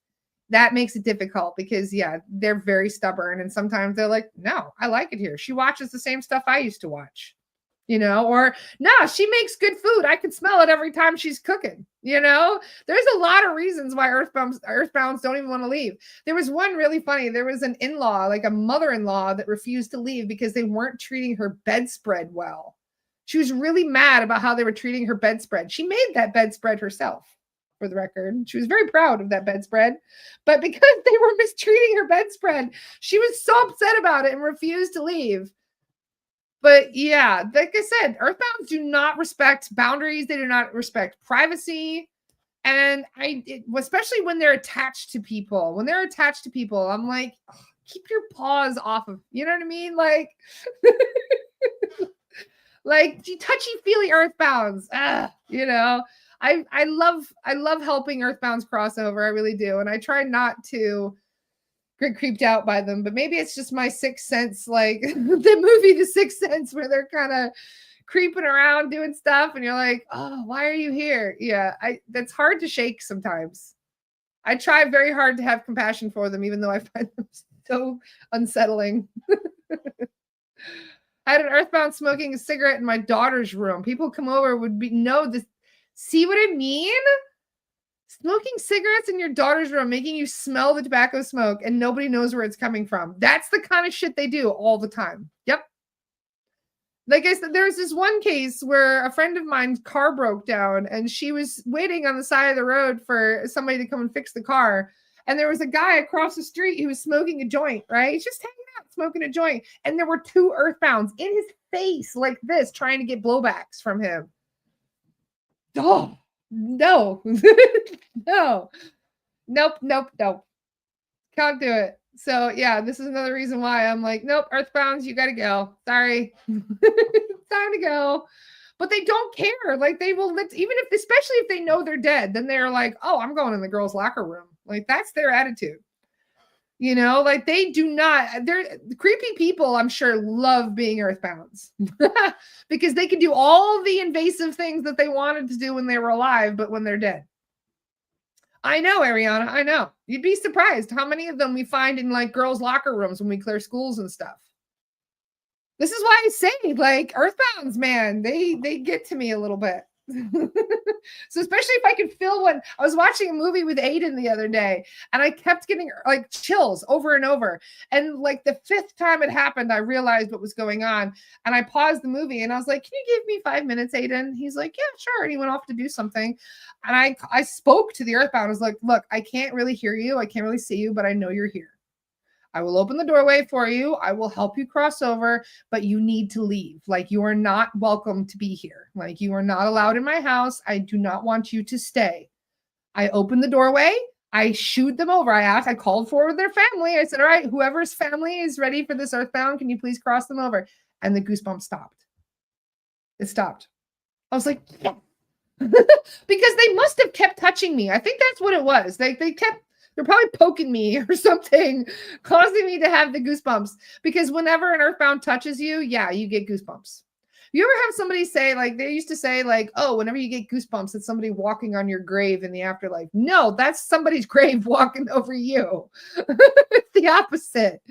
Speaker 1: that makes it difficult because yeah, they're very stubborn. And sometimes they're like, no, I like it here. She watches the same stuff I used to watch, or no, she makes good food. I can smell it every time she's cooking. There's a lot of reasons why earthbounds don't even want to leave. There was one really funny. There was an in-law, like a mother-in-law that refused to leave because they weren't treating her bedspread well. She was really mad about how they were treating her bedspread. She made that bedspread herself, for the record. She was very proud of that bedspread. But because they were mistreating her bedspread, she was so upset about it and refused to leave. But yeah, like I said, earthbounds do not respect boundaries. They do not respect privacy. And especially when they're attached to people, I'm like, "Ugh, keep your paws off of, you know what I mean? Like touchy feely earthbounds. You know, I love helping earthbounds cross over. I really do. And I try not to get creeped out by them, but maybe it's just my sixth sense, like the movie The Sixth Sense, where they're kind of creeping around doing stuff, and you're like, oh, why are you here? Yeah, that's hard to shake sometimes. I try very hard to have compassion for them, even though I find them so unsettling. I had an earthbound smoking a cigarette in my daughter's room. People come over would be know this. See what I mean? Smoking cigarettes in your daughter's room, making you smell the tobacco smoke, and nobody knows where it's coming from. That's the kind of shit they do all the time. Yep. Like I said, there's this one case where a friend of mine's car broke down and she was waiting on the side of the road for somebody to come and fix the car. And there was a guy across the street who was smoking a joint, right? He's just hanging out, smoking a joint. And there were two earthbounds in his face like this, trying to get blowbacks from him. Oh, no. No. Nope. Can't do it. So yeah, this is another reason why I'm like, nope, earthbounds, you gotta go. Sorry. Time to go. But they don't care. Like they will even if, especially if they know they're dead, then they're like, oh, I'm going in the girls' locker room. Like that's their attitude. You know, like they do not, they're creepy people, I'm sure, love being earthbounds because they can do all the invasive things that they wanted to do when they were alive, but when they're dead. I know, Ariana. I know. You'd be surprised how many of them we find in like girls' locker rooms when we clear schools and stuff. This is why I say, like, earthbounds, man, they get to me a little bit. So especially if I could feel one. I was watching a movie with Aiden the other day, and I kept getting like chills over and over. And like the fifth time it happened, I realized what was going on, and I paused the movie and I was like, "Can you give me 5 minutes, Aiden?" He's like, "Yeah, sure." And he went off to do something, and I spoke to the earthbound. I was like, "Look, I can't really hear you. I can't really see you, but I know you're here. I will open the doorway for you. I will help you cross over, but you need to leave. Like, you are not welcome to be here. Like, you are not allowed in my house. I do not want you to stay." I opened the doorway. I shooed them over. I called for their family. I said, all right, whoever's family is ready for this earthbound, can you please cross them over? And the goosebumps stopped. It stopped. I was like, yeah. Because they must have kept touching me. I think that's what it was. They're probably poking me or something, causing me to have the goosebumps. Because whenever an earthbound touches you, yeah, you get goosebumps. You ever have somebody say, like, they used to say, like, oh, whenever you get goosebumps, it's somebody walking on your grave in the afterlife. No, that's somebody's grave walking over you. It's the opposite.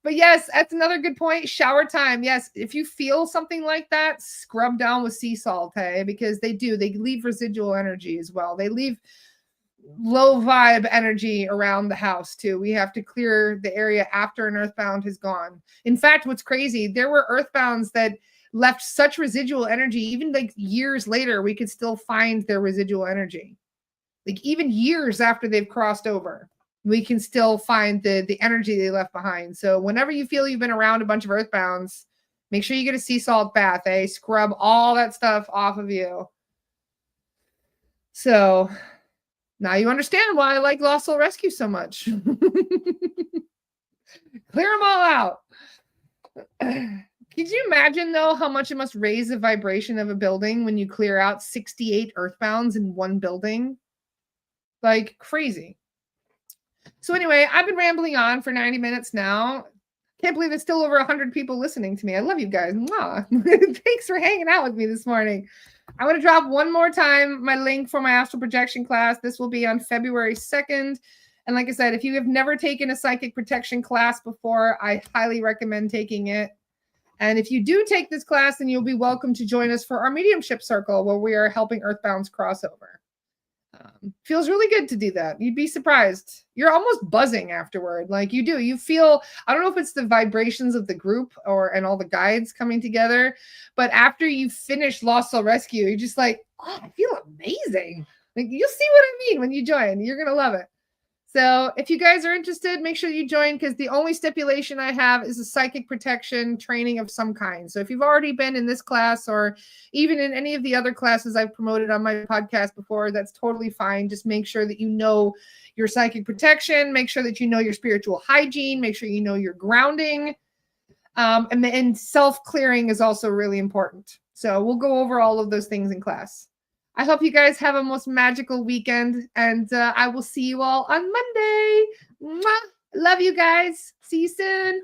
Speaker 1: But yes, that's another good point. Shower time. Yes, if you feel something like that, scrub down with sea salt, hey, because they leave residual energy as well. They leave low vibe energy around the house too. We have to clear the area after an earthbound has gone. In fact, what's crazy, there were earthbounds that left such residual energy, even like years later, we could still find their residual energy. Like even years after they've crossed over, we can still find the energy they left behind. So whenever you feel you've been around a bunch of earthbounds, make sure you get a sea salt bath, scrub all that stuff off of you. So now you understand why I like Lost Soul Rescue so much. Clear them all out. Could you imagine, though, how much it must raise the vibration of a building when you clear out 68 earthbounds in one building? Like crazy. So anyway, I've been rambling on for 90 minutes now. Can't believe there's still over 100 people listening to me. I love you guys. Thanks for hanging out with me this morning. I want to drop one more time my link for my astral projection class. This will be on February 2nd. And like I said, if you have never taken a psychic protection class before, I highly recommend taking it. And if you do take this class, then you'll be welcome to join us for our mediumship circle, where we are helping earthbounds cross over. Feels really good to do that. You'd be surprised. You're almost buzzing afterward. Like you feel, I don't know if it's the vibrations of the group and all the guides coming together, but after you finish Lost Soul Rescue, you're just like, oh, I feel amazing. Like you'll see what I mean when you join. You're going to love it. So if you guys are interested, make sure you join, because the only stipulation I have is a psychic protection training of some kind. So if you've already been in this class or even in any of the other classes I've promoted on my podcast before, that's totally fine. Just make sure that you know your psychic protection, make sure that you know your spiritual hygiene, make sure you know your grounding. And self-clearing is also really important. So we'll go over all of those things in class. I hope you guys have a most magical weekend, and I will see you all on Monday. Mwah! Love you guys. See you soon.